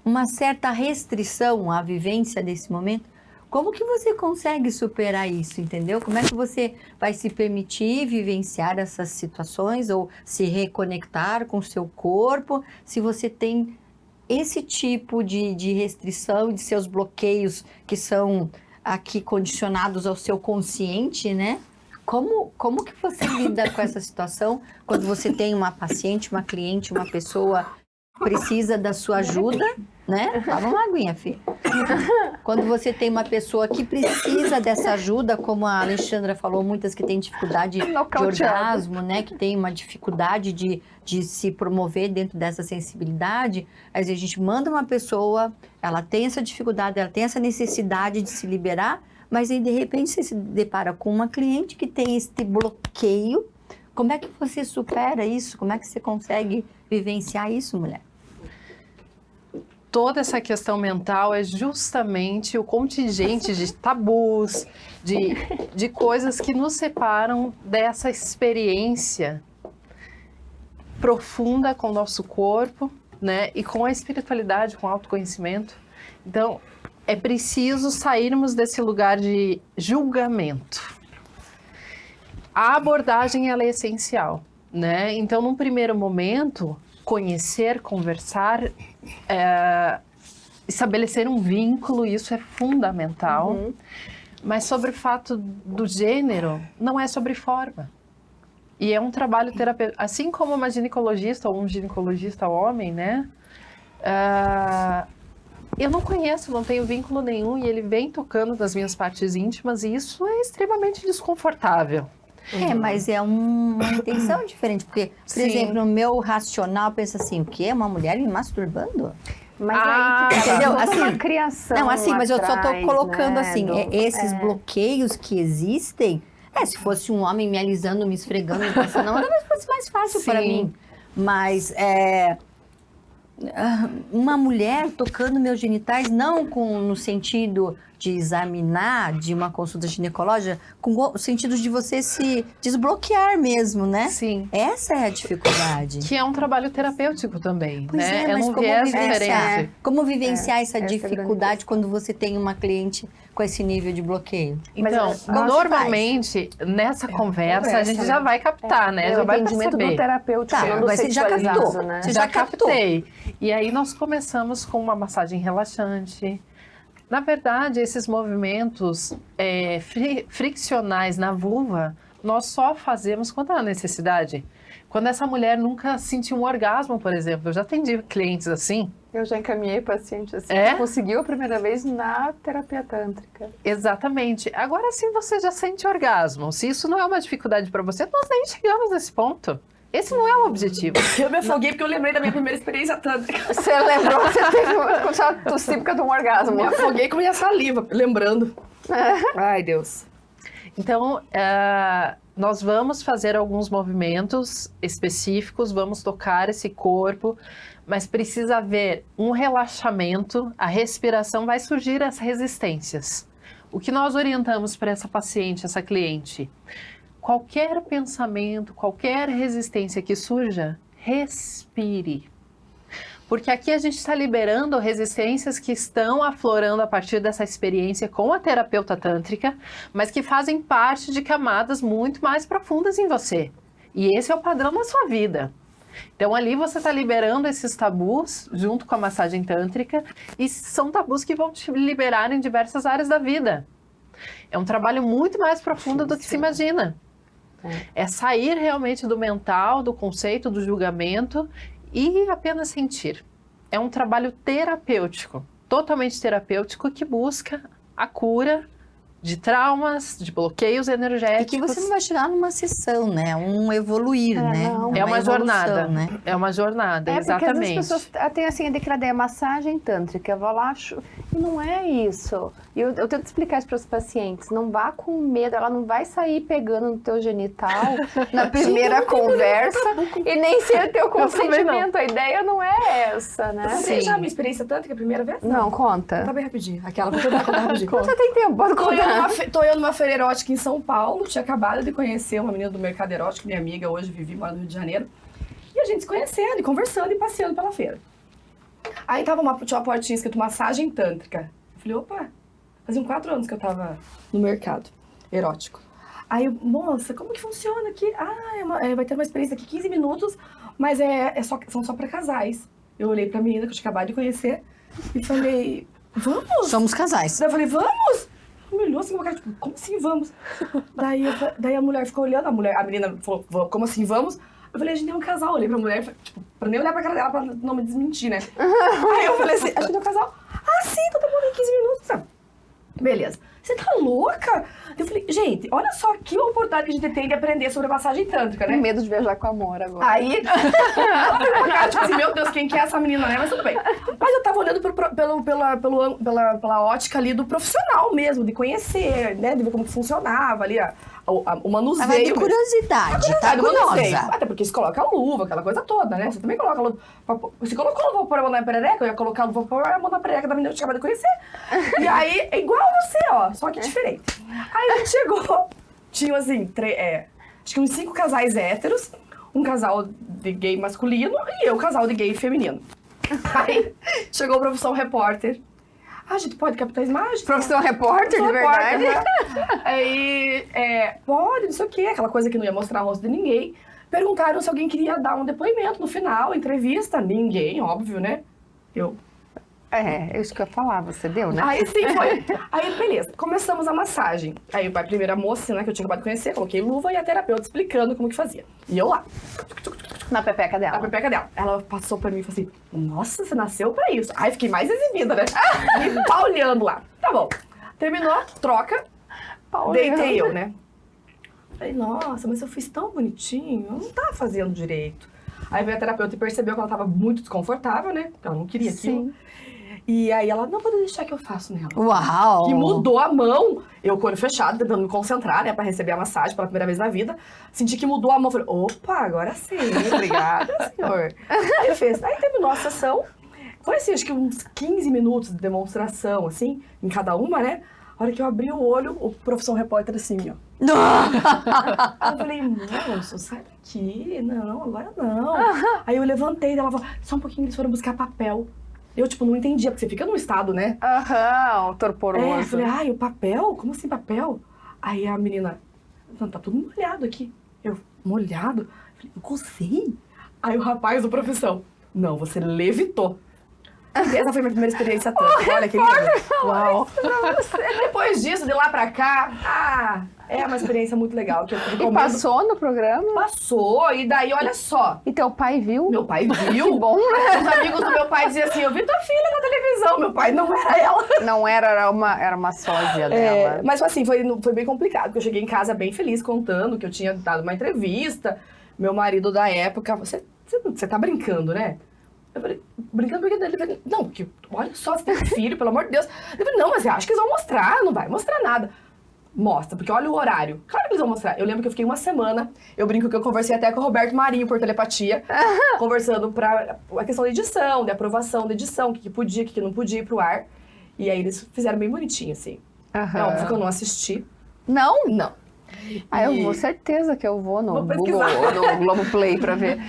uma certa restrição à vivência desse momento, como que você consegue superar isso, entendeu? Como é que você vai se permitir vivenciar essas situações ou se reconectar com o seu corpo, se você tem esse tipo de restrição, de seus bloqueios que são aqui condicionados ao seu consciente, né? Como que você lida com essa situação quando você tem uma paciente, uma cliente, uma pessoa que precisa da sua ajuda, né? Toma uma aguinha, filha. Quando você tem uma pessoa que precisa dessa ajuda, como a Alexandra falou, muitas que têm dificuldade de orgasmo, né? Que tem uma dificuldade de se promover dentro dessa sensibilidade. Aí a gente manda uma pessoa, ela tem essa dificuldade, ela tem essa necessidade de se liberar, mas aí de repente você se depara com uma cliente que tem este bloqueio. Como é que você supera isso? Como é que você consegue vivenciar isso, mulher? Toda essa questão mental é justamente o contingente de tabus, de coisas que nos separam dessa experiência profunda com o nosso corpo, né? E com a espiritualidade, com o autoconhecimento. Então, é preciso sairmos desse lugar de julgamento. A abordagem, ela é essencial, né? Então, num primeiro momento, conhecer, conversar, estabelecer um vínculo, isso é fundamental. Mas sobre o fato do gênero, não é sobre forma. E é um trabalho terapêutico. Assim como uma ginecologista ou um ginecologista homem, né? Eu não conheço, não tenho vínculo nenhum e ele vem tocando nas minhas partes íntimas e isso é extremamente desconfortável. Mas é uma intenção diferente, porque, por exemplo, o meu racional pensa assim, o quê? Uma mulher me masturbando? Mas aí que entendeu? toda Assim, uma criação não, assim, mas eu só tô atrás, colocando né, assim, esses bloqueios que existem, se fosse um homem me alisando, me esfregando, me passando, talvez fosse mais fácil para mim. Mas uma mulher tocando meus genitais, não no sentido de examinar, de uma consulta ginecológica, com o sentido de você se desbloquear mesmo, né? Sim. Essa é a dificuldade. Que é um trabalho terapêutico também, Pois né? mas um como viés vivenciar, diferente. como vivenciar essa essa é a grande dificuldade quando você tem uma cliente com esse nível de bloqueio? Então, como normalmente, nessa conversa, a gente já vai captar, né? É já o vai entendimento perceber. do terapeuta, não do mas você já sexualizado, captou, né? você Já já captou. captei. E aí nós começamos com uma massagem relaxante. Na verdade, esses movimentos friccionais na vulva, nós só fazemos quando há necessidade. Quando essa mulher nunca sentiu um orgasmo, por exemplo. Eu já atendi clientes assim. Eu já encaminhei paciente assim, É? que conseguiu a primeira vez na terapia tântrica. Exatamente. Agora, se você já sente orgasmo, se isso não é uma dificuldade para você, nós nem chegamos nesse ponto. Esse não é o objetivo. Eu me afoguei porque eu lembrei da minha primeira experiência tântrica. Você lembrou que você teve uma tossípica de um orgasmo? Me afoguei com minha saliva, lembrando. Ai, Deus. Então, nós vamos fazer alguns movimentos específicos, vamos tocar esse corpo, mas precisa haver um relaxamento, a respiração, vai surgir as resistências. O que nós orientamos para essa paciente, essa cliente? Qualquer pensamento, qualquer resistência que surja, respire. Porque aqui a gente está liberando resistências que estão aflorando a partir dessa experiência com a terapeuta tântrica, mas que fazem parte de camadas muito mais profundas em você. E esse é o padrão da sua vida. Então ali você está liberando esses tabus junto com a massagem tântrica, e são tabus que vão te liberar em diversas áreas da vida. É um trabalho muito mais profundo do que se imagina. É sair realmente do mental, do conceito, do julgamento e apenas sentir. É um trabalho terapêutico, totalmente terapêutico, que busca a cura de traumas, de bloqueios E energéticos. que você não vai chegar numa sessão, né? Um evoluir, né? não. É uma evolução, jornada, né? É uma jornada, Porque às vezes exatamente. as pessoas têm assim, aquela ideia, massagem tântrica, eu vou lá, e não é isso. E eu tento explicar isso para os pacientes, não vá com medo, ela não vai sair pegando no teu genital na primeira conversa e nem ser teu consentimento, a ideia não é essa, né? Você já a minha experiência tântrica a primeira vez? Não, conta. Tá bem rapidinho. Aquela, vou tentar contar rapidinho. Você tem tempo, pode contar. Tô eu numa feira erótica em São Paulo, tinha acabado de conhecer uma menina do mercado erótico, minha amiga, hoje Vivi, mora no Rio de Janeiro. E a gente se conhecendo, e conversando e passeando pela feira. Aí tinha uma portinha escrito massagem tântrica. Eu falei, opa, faziam 4 anos que eu tava no mercado erótico. Aí, moça, como que funciona aqui? Vai ter uma experiência aqui 15 minutos, mas são só pra casais. Eu olhei pra menina que eu tinha acabado de conhecer e falei, vamos? Somos casais. Daí eu falei, vamos? Me olhou assim, tipo, como assim vamos? Daí a mulher ficou olhando, a menina falou, como assim vamos? Eu falei, a gente é um casal. Eu olhei pra mulher, tipo, pra nem olhar pra cara dela pra não me desmentir, né? Aí eu falei assim, a gente é um casal. Ah, sim, então tá bom, em 15 minutos. Sabe? Beleza. Você tá louca? Eu falei, gente, olha só que oportunidade que a gente tem de aprender sobre a massagem tântrica, né? Tenho medo de viajar com amor agora. Aí, ela olhou pra cara, tipo assim, meu Deus, quem que é essa menina, né? Mas tudo bem. Mas eu tava olhando pela ótica ali do profissional mesmo, de conhecer, né? De ver como que funcionava ali, o manuseio. Mas vai de curiosidade, tá do manuseio. curiosa. Até porque você coloca a luva, aquela coisa toda, né? Você também coloca a luva. Você colocou a luva pra pôr a mão na perereca, eu ia colocar a luva pra pôr a mão na perereca da menina que eu tinha acabado de conhecer. E aí, é igual você, ó, só que diferente. Aí a gente chegou, tinha assim, acho que uns 5 casais héteros, um casal de gay masculino e eu, casal de gay feminino. Aí chegou o profissão repórter. A gente pode captar imagens? Profissão repórter, de verdade? Né? Aí, pode, não sei o quê, aquela coisa que não ia mostrar o rosto de ninguém. Perguntaram se alguém queria dar um depoimento no final, entrevista. Ninguém, óbvio, né? É isso que eu ia falar, você deu, né? Aí sim, foi. Aí, beleza, começamos a massagem. Aí vai primeiro a moça, né, que eu tinha acabado de conhecer, coloquei luva e a terapeuta explicando como que fazia. E eu lá. Na pepeca dela. A pepeca dela. Ela passou pra mim e falou assim, nossa, você nasceu pra isso. Aí fiquei mais exibida, né? E pauleando lá. Tá bom. Terminou, troca. Deitei eu, né? Falei, nossa, mas eu fiz tão bonitinho, eu não tava fazendo direito. Aí veio a terapeuta e percebeu que ela tava muito desconfortável, né? Ela não queria aquilo. Sim. E aí ela, não, pode deixar que eu faço nela. Uau! Que mudou a mão, eu com o olho fechado, tentando me concentrar, né, pra receber a massagem pela primeira vez na vida. Senti que mudou a mão, falei, opa, agora sim, obrigada, senhor. Aí fez, aí terminou a sessão, foi assim, acho que uns 15 minutos de demonstração, assim, em cada uma, né. A hora que eu abri o olho, o profissão repórter assim, ó. Aí eu falei, moço, sai daqui, não, agora não. Aí eu levantei, ela falou, só um pouquinho, eles foram buscar papel. Eu, tipo, não entendia, porque você fica num estado, né? O torporoso. Eu falei, ai, o papel? Como assim papel? Aí a menina, não, tá tudo molhado aqui. Eu, molhado? Eu falei, eu cocei? Aí o rapaz do profissão, não, você levitou. Essa foi minha primeira experiência tântrica. Olha que lindo. Uau! Depois disso, de lá pra cá, é uma experiência muito legal. Que eu E recomendo. passou no programa? Passou, e daí, olha só. E teu pai viu? Meu pai viu. Que bom, né? Os amigos do meu pai diziam assim, eu vi tua filha na televisão. Meu pai não era ela. Não era uma sósia dela. Mas assim, foi bem complicado, porque eu cheguei em casa bem feliz, contando que eu tinha dado uma entrevista. Meu marido da época, você tá brincando, né? Eu falei, brincando porque ele falou, não, porque olha só, você tem um filho, pelo amor de Deus. Eu falei, não, mas eu acho que eles vão mostrar, não vai mostrar nada. Mostra, porque olha o horário. Claro que eles vão mostrar. Eu lembro que eu fiquei uma semana, eu brinco que eu conversei até com o Roberto Marinho por telepatia, conversando pra a questão da edição, de aprovação da edição, o que podia, o que não podia ir pro ar. E aí eles fizeram bem bonitinho, assim. Aham. É óbvio que eu não assisti. Não? Não. Ah, eu E vou, certeza que eu vou no Vou Google, pesquisar. no Globoplay pra ver.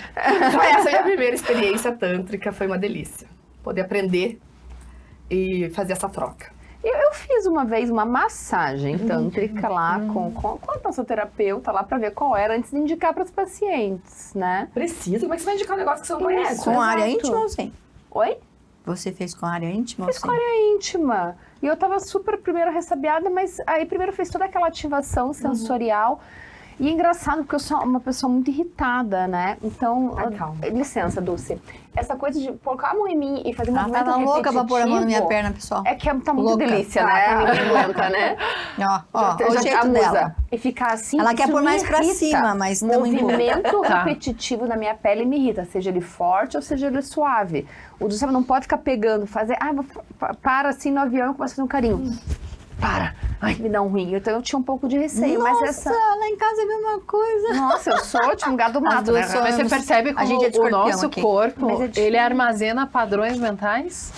Foi essa a minha primeira experiência tântrica, foi uma delícia. Poder aprender e fazer essa troca. Eu fiz uma vez uma massagem tântrica lá com a nossa terapeuta lá pra ver qual era, antes de indicar para os pacientes, né? Precisa, como é que você vai indicar um negócio que você não conhece? Com área Exato. íntima ou sem? Oi? Você fez com área íntima ou Fiz sem? com área íntima. E eu tava super primeiro ressabiada, mas aí primeiro fez toda aquela ativação sensorial. E é engraçado, porque eu sou uma pessoa muito irritada, né? Então, Ai, calma. licença, Dulce. Essa coisa de colocar a mão em mim e fazer um Ela movimento tava louca pra pôr a mão na minha repetitivo, perna, pessoal. É que tá muito Louca. delícia, Tá, né? tá. Ninguém aguenta, né? Ó, o Já jeito amusa. dela. E ficar assim, Ela quer isso pôr me mais pra irrita. cima, mas tamo em Movimento Tá. repetitivo na minha pele me irrita, seja ele forte ou seja ele suave. O Dulce não pode ficar pegando, fazer... para assim no avião e começa a fazer um carinho. Para! Ai, me dá um ruim. Então eu tinha um pouco de receio, Nossa, mas essa... lá em casa é a mesma coisa. Nossa, eu sou tipo um gado do mato, duas né? são- Mas você Somos- percebe a como gente é de o escorpião nosso aqui. corpo, Mas é diferente. ele armazena padrões mentais?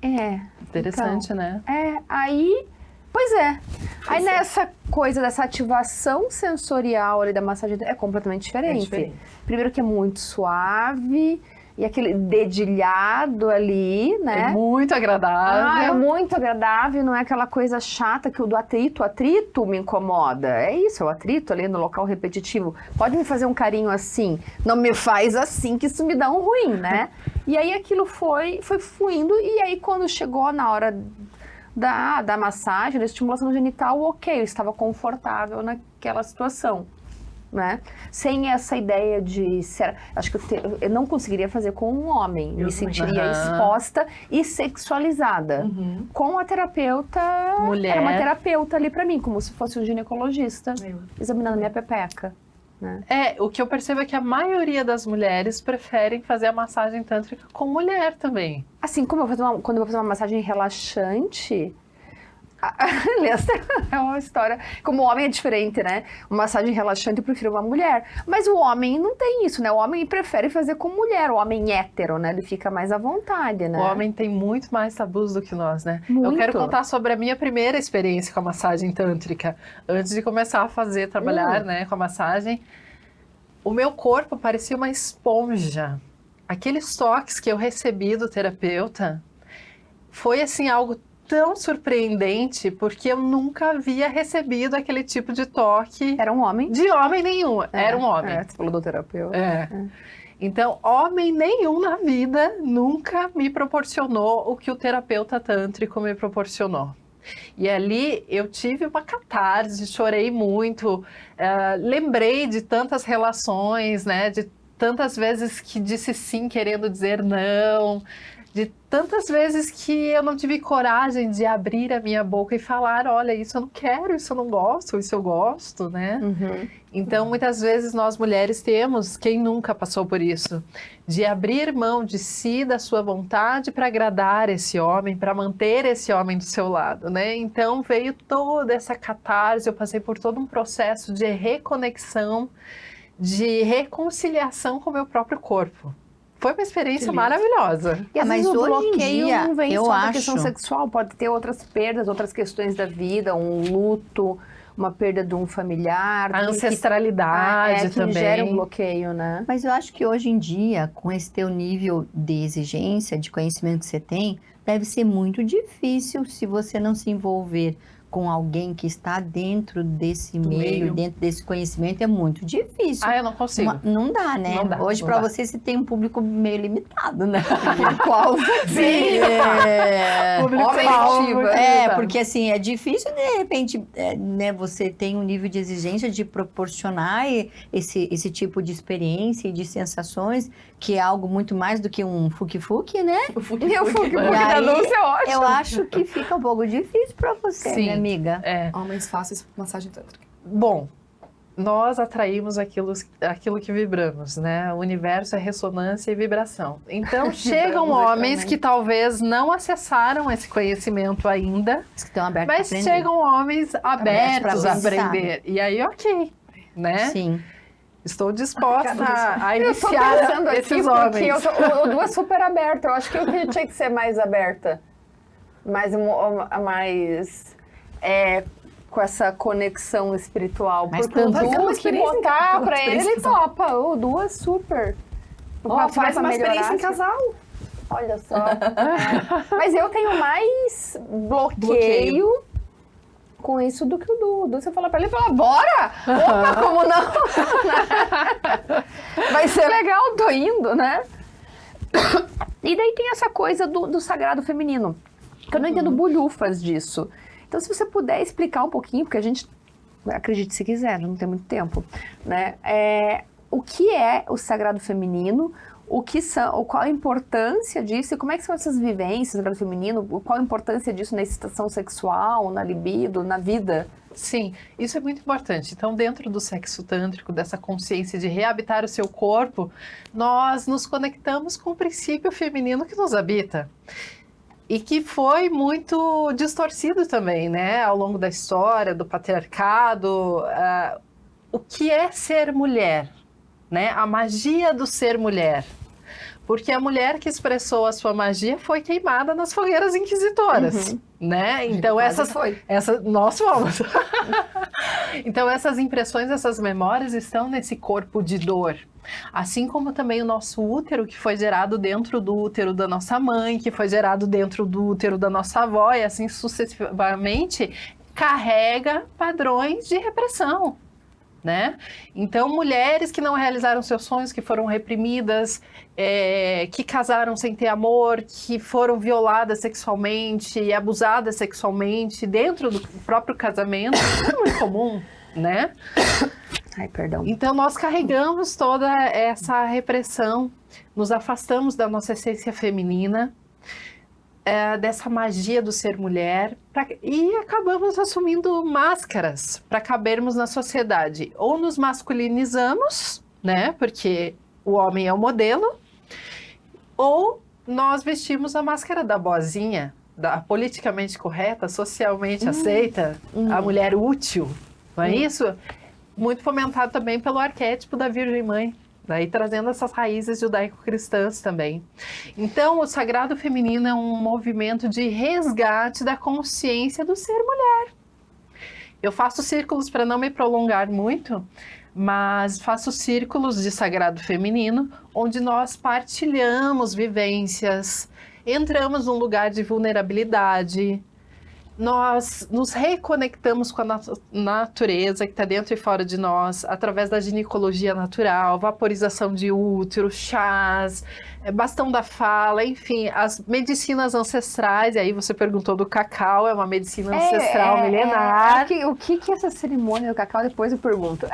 É. Interessante, né? Aí... Pois é. Aí nessa coisa dessa ativação sensorial ali da massagem é completamente diferente. É diferente. Primeiro que é muito suave e aquele dedilhado ali, né? É muito agradável. Ah, é muito agradável, não é aquela coisa chata que o do atrito. O atrito me incomoda. É isso, é o atrito ali no local repetitivo. Pode me fazer um carinho assim, não me faz assim, que isso me dá um ruim, né? E aí aquilo foi fluindo, e aí quando chegou na hora da massagem, da estimulação genital, ok, eu estava confortável naquela situação. Né? Sem essa ideia de ser... Acho que eu não conseguiria fazer com um homem. Me sentiria Aham. exposta e sexualizada. Com a terapeuta... Mulher. Era uma terapeuta ali pra mim, como se fosse um ginecologista examinando minha pepeca. Né? O que eu percebo é que a maioria das mulheres preferem fazer a massagem tântrica com mulher também. Assim, como quando eu vou fazer uma massagem relaxante... Aliás, é uma história. Como o homem é diferente, né? Uma massagem relaxante eu prefiro uma mulher. Mas o homem não tem isso, né? O homem prefere fazer com mulher. O homem hétero, né? Ele fica mais à vontade, né? O homem tem muito mais tabus do que nós, né? Muito. Eu quero contar sobre a minha primeira experiência com a massagem tântrica. Antes de começar a trabalhar, né, com a massagem, o meu corpo parecia uma esponja. Aqueles toques que eu recebi do terapeuta foi, assim, algo tão surpreendente, porque eu nunca havia recebido aquele tipo de toque Era um homem. de homem nenhum. Era um homem. Você falou do terapeuta. Então, homem nenhum na vida nunca me proporcionou o que o terapeuta tântrico me proporcionou. E ali eu tive uma catarse, chorei muito, lembrei de tantas relações, né, de tantas vezes que disse sim querendo dizer não, de tantas vezes que eu não tive coragem de abrir a minha boca e falar, olha, isso eu não quero, isso eu não gosto, isso eu gosto, né? Então, muitas vezes nós mulheres temos, quem nunca passou por isso, de abrir mão de si, da sua vontade para agradar esse homem, para manter esse homem do seu lado, né? Então, veio toda essa catarse, eu passei por todo um processo de reconexão, de reconciliação com o meu próprio corpo. Foi uma experiência maravilhosa. E às Mas vezes o hoje em bloqueio dia, não vem eu só da acho- questão sexual, pode ter outras perdas, outras questões da vida, um luto, uma perda de um familiar. A tudo ancestralidade que também. gera um bloqueio, né? Mas eu acho que hoje em dia, com esse teu nível de exigência, de conhecimento que você tem, deve ser muito difícil se você não se envolver com alguém que está dentro desse meio, dentro desse conhecimento, é muito difícil. Eu não consigo. Não dá, né? Não dá, Hoje, não para dá. você tem um público meio limitado, né? Qual? Sim. Objetiva. Porque assim, é difícil, de repente, né, você tem um nível de exigência de proporcionar esse tipo de experiência e de sensações, que é algo muito mais do que um fuki-fuki, né? E o fuki-fuki E da aí, Dulce é ótimo. eu acho que fica um pouco difícil para você, Sim. né, amiga? Homens fáceis, massagem tântrica. Bom, nós atraímos aquilo que vibramos, né? O universo é ressonância e vibração. Então, chegam homens que talvez não acessaram esse conhecimento ainda, Que estão abertos mas a aprender. chegam homens abertos pra a pensar. aprender. E aí, ok, né? Sim. Estou disposta a Eu tô iniciar pensando aqui esses porque homens. o Du é super aberta. Eu acho que eu tinha que ser mais aberta. Mais com essa conexão espiritual. Mas Porque o tanto- Du, uma que experiência botar em pra ele, ele experiência. topa. O Du é super. Faz uma experiência em casal. Olha só. Mas eu tenho mais bloqueio com isso do que o Du. O Du, você fala pra ele, fala, bora! Opa, como não? Vai ser legal, tô indo, né? E daí tem essa coisa do sagrado feminino, que eu não entendo bolhufas disso. Então, se você puder explicar um pouquinho, porque a gente, acredite se quiser, não tem muito tempo, né? O que é o sagrado feminino, qual a importância disso e como é que são essas vivências do sagrado feminino, qual a importância disso na excitação sexual, na libido, na vida? Sim, isso é muito importante. Então, dentro do sexo tântrico, dessa consciência de reabitar o seu corpo, nós nos conectamos com o princípio feminino que nos habita. E que foi muito distorcido também, né? Ao longo da história, do patriarcado. O que é ser mulher? Né? A magia do ser mulher. Porque a mulher que expressou a sua magia foi queimada nas fogueiras inquisitoras, né? Então nós fomos. Então essas impressões, essas memórias estão nesse corpo de dor. Assim como também o nosso útero, que foi gerado dentro do útero da nossa mãe, que foi gerado dentro do útero da nossa avó, e assim sucessivamente, carrega padrões de repressão. Né? Então, mulheres que não realizaram seus sonhos, que foram reprimidas, que casaram sem ter amor, que foram violadas sexualmente e abusadas sexualmente dentro do próprio casamento, isso é muito comum, né? Ai, perdão. Então, nós carregamos toda essa repressão, nos afastamos da nossa essência feminina, dessa magia do ser mulher, e acabamos assumindo máscaras para cabermos na sociedade. Ou nos masculinizamos, né, porque o homem é o modelo, ou nós vestimos a máscara da boazinha, da politicamente correta, socialmente aceita, a mulher útil, não é isso? Muito fomentado também pelo arquétipo da Virgem Mãe. Daí trazendo essas raízes judaico-cristãs também. Então, o sagrado feminino é um movimento de resgate da consciência do ser mulher. Eu faço círculos para não me prolongar muito, mas faço círculos de sagrado feminino, onde nós partilhamos vivências, entramos num lugar de vulnerabilidade, nós nos reconectamos com a natureza que está dentro e fora de nós, através da ginecologia natural, vaporização de útero, chás, bastão da fala, enfim, as medicinas ancestrais. E aí você perguntou do cacau, é uma medicina ancestral milenar. O que é essa cerimônia do cacau? Depois eu pergunto.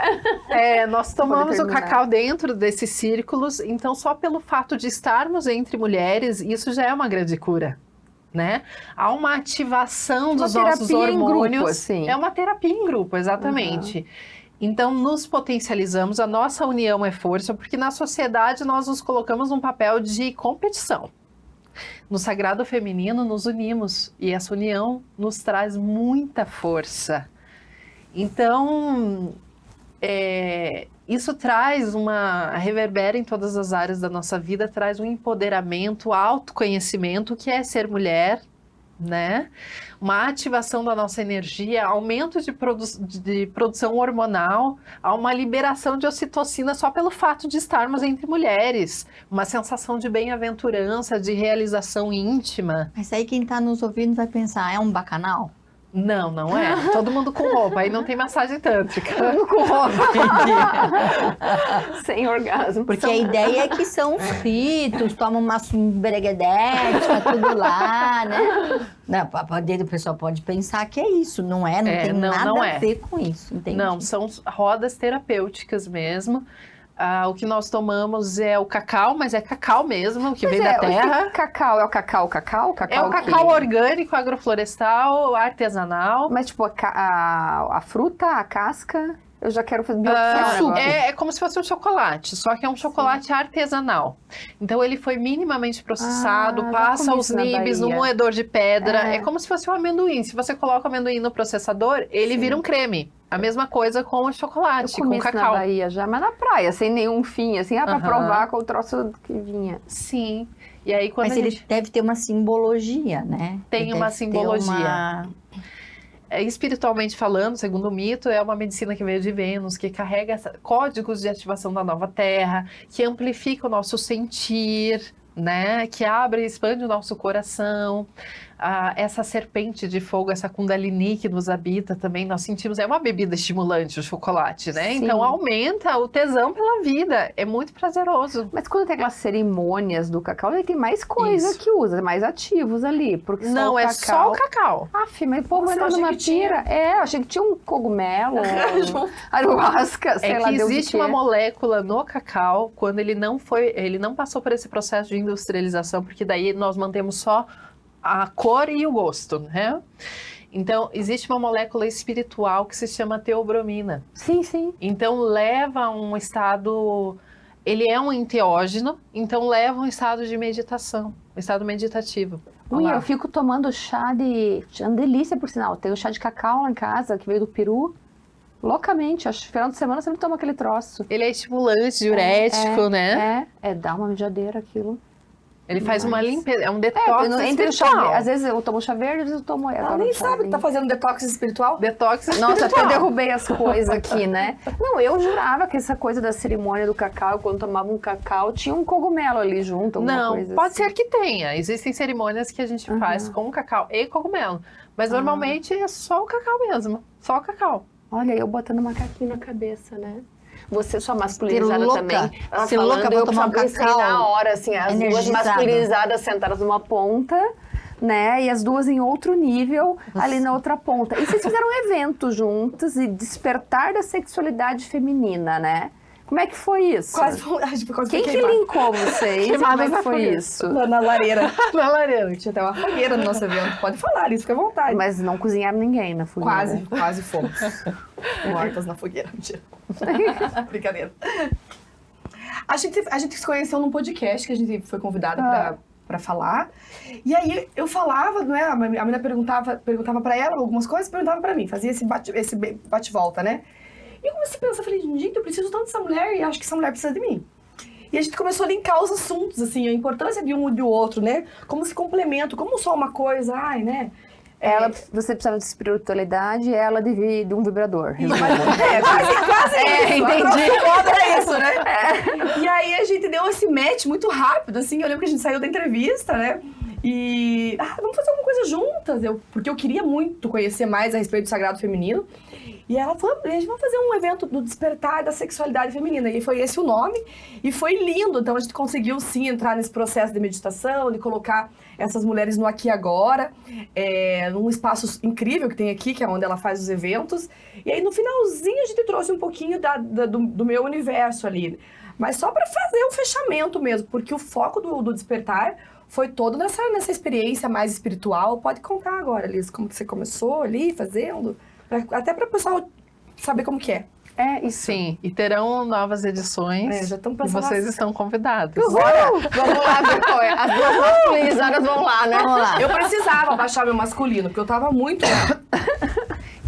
Nós tomamos o cacau dentro desses círculos, então só pelo fato de estarmos entre mulheres, isso já é uma grande cura. Né? Há uma ativação dos nossos hormônios. Grupo, assim. É uma terapia em grupo, exatamente. Então, nos potencializamos, a nossa união é força, porque na sociedade nós nos colocamos num papel de competição. No sagrado feminino, nos unimos, e essa união nos traz muita força. Então, isso traz reverbera em todas as áreas da nossa vida, traz um empoderamento, autoconhecimento, que é ser mulher, né? Uma ativação da nossa energia, aumento de produção hormonal, há uma liberação de ocitocina só pelo fato de estarmos entre mulheres, uma sensação de bem-aventurança, de realização íntima. Mas aí quem está nos ouvindo vai pensar, é um bacanal? Não, não é. Todo mundo com roupa, aí não tem massagem tântrica. Com roupa. Sem orgasmo. Porque a ideia é que são os ritos, tomam uma breguedete, tá tudo lá, né? Não, o pessoal pode pensar que é isso, não é? Não tem nada a ver com isso, entende? Não, são rodas terapêuticas mesmo. O que nós tomamos é o cacau, mas é cacau mesmo, que vem da terra. Cacau é o cacau? É o cacau orgânico, agroflorestal, artesanal. Mas tipo, a fruta, a casca, eu já quero fazer biopsia. É como se fosse um chocolate, só que é um chocolate artesanal. Então ele foi minimamente processado, passa os nibs no moedor de pedra. É como se fosse um amendoim. Se você coloca o amendoim no processador, ele vira um creme. A mesma coisa com o chocolate, com o cacau. Na Bahia já, mas na praia, sem nenhum fim, assim, pra provar com o troço que vinha. Sim. E aí, quando mas ele deve ter uma simbologia, né? Tem uma simbologia. Espiritualmente falando, segundo o mito, é uma medicina que veio de Vênus, que carrega códigos de ativação da nova Terra, que amplifica o nosso sentir, né? Que abre e expande o nosso coração. Essa serpente de fogo, essa Kundalini que nos habita também, nós sentimos, é uma bebida estimulante o chocolate, né? Sim. Então aumenta o tesão pela vida, é muito prazeroso. Mas quando tem aquelas cerimônias do cacau, ele tem mais coisa que usa, mais ativos ali, porque não, é só o cacau. Mas o povo entra numa pira. Eu achei que tinha um cogumelo, ayahuasca, sei lá, que existe uma molécula no cacau, quando ele não passou por esse processo de industrialização, porque daí nós mantemos só a cor e o gosto, né? Então, existe uma molécula espiritual que se chama teobromina. Sim, sim. Então, leva a um estado... Ele é um enteógeno, então leva a um estado de meditação, um estado meditativo. Eu fico tomando chá de... Uma delícia, por sinal. Tem o chá de cacau lá em casa, que veio do Peru. Loucamente, acho que no final de semana você sempre toma aquele troço. Ele é estimulante, diurético, né? Dá uma mijadeira aquilo. Ele faz uma limpeza, é um detox espiritual. Às vezes eu tomo chá verde, às vezes eu tomo... Ela nem sabe que tá fazendo detox espiritual. Detox espiritual. Nossa, até derrubei as coisas aqui, né? Não, eu jurava que essa coisa da cerimônia do cacau, quando tomava um cacau, tinha um cogumelo ali junto, alguma coisa pode ser que tenha. Existem cerimônias que a gente faz com cacau e cogumelo. Mas normalmente é só o cacau mesmo, só o cacau. Olha, eu botando macaquinho na cabeça, né? Você só masculinizada também. Ela falando, louca pra tomar um cacau na hora, assim, as duas masculinizadas sentadas numa ponta, né? E as duas em outro nível, ali na outra ponta. E vocês fizeram um evento juntas e despertar da sexualidade feminina, né? Como é que foi isso? Quem que linkou vocês? Como é que foi isso? Na lareira. Na lareira. Tinha até uma fogueira no nosso evento. Pode falar, isso fica à vontade. Mas não cozinharam ninguém na fogueira. Quase fomos. Mortas na fogueira. Mentira. Brincadeira. A gente se conheceu num podcast que a gente foi convidada pra falar. E aí eu falava, não é? A menina perguntava pra ela algumas coisas, perguntava pra mim. Fazia esse bate-volta, né? E eu comecei a pensar, falei, gente, eu preciso tanto dessa mulher e acho que essa mulher precisa de mim. E a gente começou a linkar os assuntos, assim, a importância de um e do outro, né? Como se complementam, como só uma coisa, né? Você precisava de espiritualidade e ela de um vibrador. Quase isso. Entendi. É isso, né? E aí a gente deu esse match muito rápido, assim. Eu lembro que a gente saiu da entrevista, né? E... vamos fazer alguma coisa juntas. Porque eu queria muito conhecer mais a respeito do sagrado feminino. E ela falou, a gente vai fazer um evento do despertar da sexualidade feminina. E foi esse o nome. E foi lindo. Então a gente conseguiu, sim, entrar nesse processo de meditação, de colocar essas mulheres no aqui e agora, num espaço incrível que tem aqui, que é onde ela faz os eventos. E aí, no finalzinho, a gente trouxe um pouquinho do meu universo ali. Mas só para fazer um fechamento mesmo, porque o foco do despertar foi todo nessa experiência mais espiritual. Pode contar agora, Liz, como que você começou ali, fazendo... Até para o pessoal saber como que é. E sim, e terão novas edições. Já estão e vocês estão convidados. Vamos lá ver qual é. As duas masculinizadas vão lá, né? Vamos lá. Eu precisava baixar meu masculino, porque eu tava muito...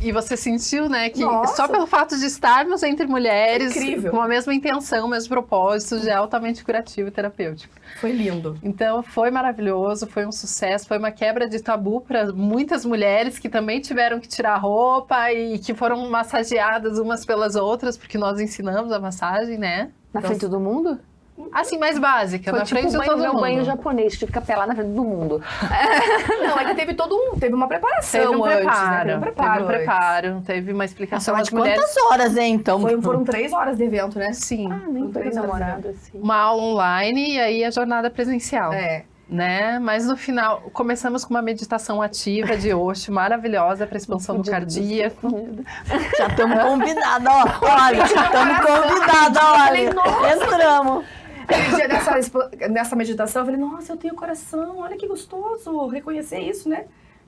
E você sentiu, né, que Nossa. só pelo fato de estarmos entre mulheres, Incrível. com a mesma intenção, o mesmo propósito, já é altamente curativo e terapêutico. Foi lindo. Então, foi maravilhoso, foi um sucesso, foi uma quebra de tabu para muitas mulheres que também tiveram que tirar a roupa e que foram massageadas umas pelas outras, porque nós ensinamos a massagem, né? Na frente de todo mundo? Assim, mais básica, Foi na tipo frente de todo meu mundo. banho japonês, que fica pelado na frente do mundo. Não, é que teve uma preparação Teve um antes, preparo, né? Teve um preparo. preparo, teve uma explicação Nossa, às mas mulheres. quantas horas, hein, então? Foram 3 horas de evento, né? Sim, Nem foi 3 horas namorado, assim. uma aula online e aí a jornada presencial. É. Né? Mas no final, começamos com uma meditação ativa de Osho, maravilhosa para expansão do cardíaco. Já estamos convidados, ó. Olha, já estamos convidados, olha. Entramos. Aquele dia nessa meditação, eu falei, nossa, eu tenho coração, olha que gostoso reconhecer isso, né?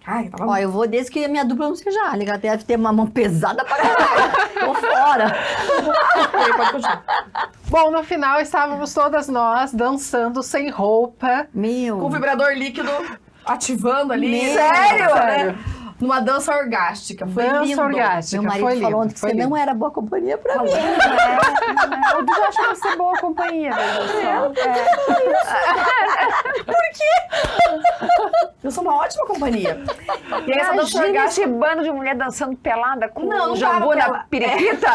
Ai, tava Ó, eu vou desde que a minha dupla não seja Ali, ela deve ter uma mão pesada pra caralho. Tô fora. Pode continuar. Bom, no final estávamos todas nós dançando sem roupa. Meu. Com o vibrador líquido ativando ali. Meu. Sério? Né? Numa dança orgástica. Foi Dança lindo. orgástica. Meu marido foi falou lindo, ontem que foi você lindo. não era boa companhia pra mim. Eu já acho você boa companhia, veja Eu sou uma ótima companhia. E aí, essa dança Imagina orgástica. esse bando de mulher dançando pelada com Não, não jambu tava na pela- periquita.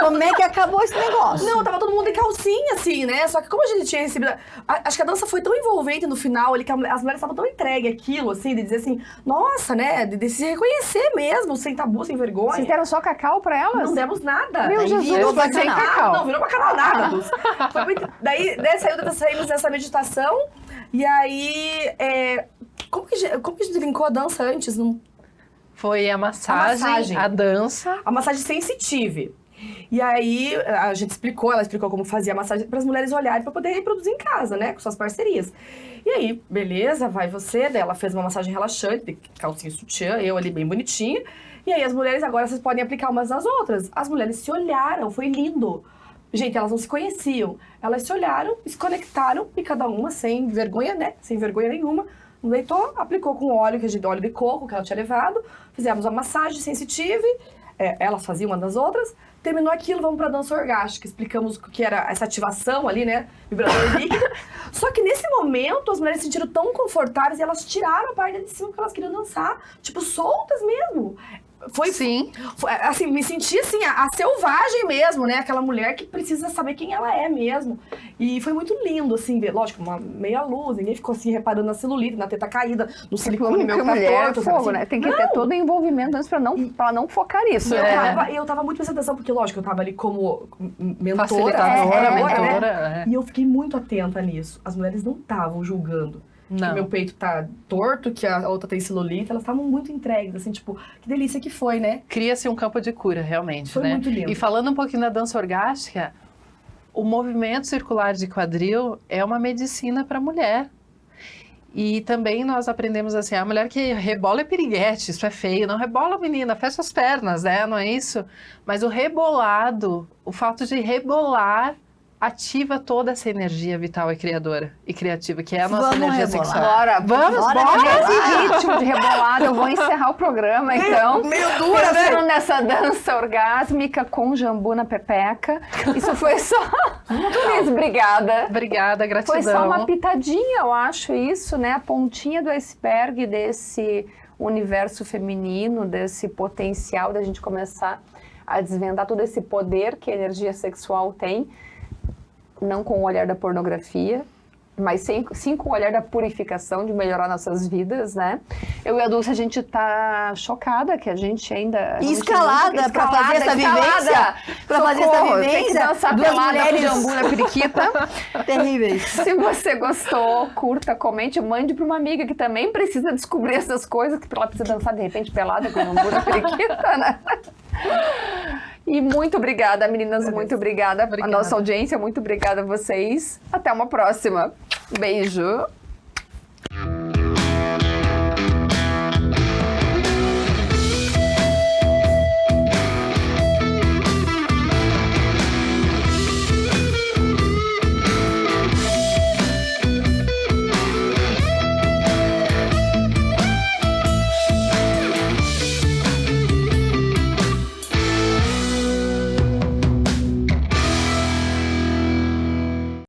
Como é que acabou esse negócio? Não, tava todo mundo em calcinha, assim, né? Só que como a gente tinha recebido... Acho que a dança foi tão envolvente no final, ali, que as mulheres estavam tão entregues àquilo, assim, de dizer assim, nossa, né? De se reconhecer mesmo, sem tabu, sem vergonha. Vocês deram só cacau pra elas? Não demos nada. Meu Aí Jesus, virou foi sem bacanal. cacau. Não, virou bacanal nada. Dulce. Foi muito... Daí, né, saímos dessa meditação, e aí... Como que a gente linkou a dança antes? Foi a massagem, a dança. A massagem sensitive. E aí, a gente ela explicou como fazia a massagem para as mulheres olharem para poder reproduzir em casa, né? Com suas parcerias. E aí, beleza, vai você. Daí ela fez uma massagem relaxante, de calcinha e sutiã, eu ali bem bonitinha. E aí, as mulheres agora, vocês podem aplicar umas nas outras. As mulheres se olharam, foi lindo. Gente, elas não se conheciam. Elas se olharam, se conectaram, e cada uma sem vergonha, né? Sem vergonha nenhuma. Deitou, aplicou com óleo de coco que ela tinha levado. Fizemos a massagem sensitive. Elas faziam uma das outras. Terminou aquilo, vamos pra dança orgástica. Explicamos o que era essa ativação ali, né? Vibrador líquido. Só que nesse momento, as mulheres se sentiram tão confortáveis e elas tiraram a parte de cima porque elas queriam dançar. Tipo, soltas mesmo. Sim. Assim, me senti assim, a selvagem mesmo, né? Aquela mulher que precisa saber quem ela é mesmo. E foi muito lindo, assim, ver, lógico, uma meia luz, ninguém ficou assim reparando na celulite, na teta caída, no silicone meu que tá mulher torto, é sabe, fogo, assim. né? Tem que ter todo o envolvimento antes pra não focar nisso. Eu tava muito prestando atenção, porque, lógico, eu tava ali como mentora. Facilitadora, mentora. E eu fiquei muito atenta nisso. As mulheres não estavam julgando. Que Não. meu peito tá torto, que a outra tem celulite, elas estavam muito entregues, assim, tipo, que delícia que foi, né? Cria-se um campo de cura, realmente, Foi né? muito lindo. E falando um pouquinho da dança orgástica, o movimento circular de quadril é uma medicina para a mulher. E também nós aprendemos assim, a mulher que rebola é piriguete, isso é feio, não rebola, menina, fecha as pernas, né? Não é isso? Mas o rebolado, o fato de rebolar ativa toda essa energia vital e criadora e criativa, que é a nossa Vamos energia rebolar. sexual. Bora, Bora Nesse ritmo de rebolada, eu vou encerrar o programa, então. Meio dura, né? Pensando nessa dança orgásmica com jambu na pepeca. Isso foi só... Muito obrigada. Obrigada, gratidão. Foi só uma pitadinha, eu acho, isso, né? A pontinha do iceberg desse universo feminino, desse potencial da gente começar a desvendar todo esse poder que a energia sexual tem. Não com o olhar da pornografia, mas sim com o olhar da purificação, de melhorar nossas vidas, né? Eu e a Dulce, a gente tá chocada que a gente ainda... Escalada pra fazer essa vivência. Pra fazer essa Socorro, tem que vivência. dançar Duas pelada com mulheres jambu na periquita. terríveis. Se você gostou, curta, comente, mande para uma amiga que também precisa descobrir essas coisas, que ela precisa dançar de repente pelada com jambu na periquita, né? E muito obrigada, meninas, muito obrigada. A nossa audiência, muito obrigada a vocês. Até uma próxima. Beijo.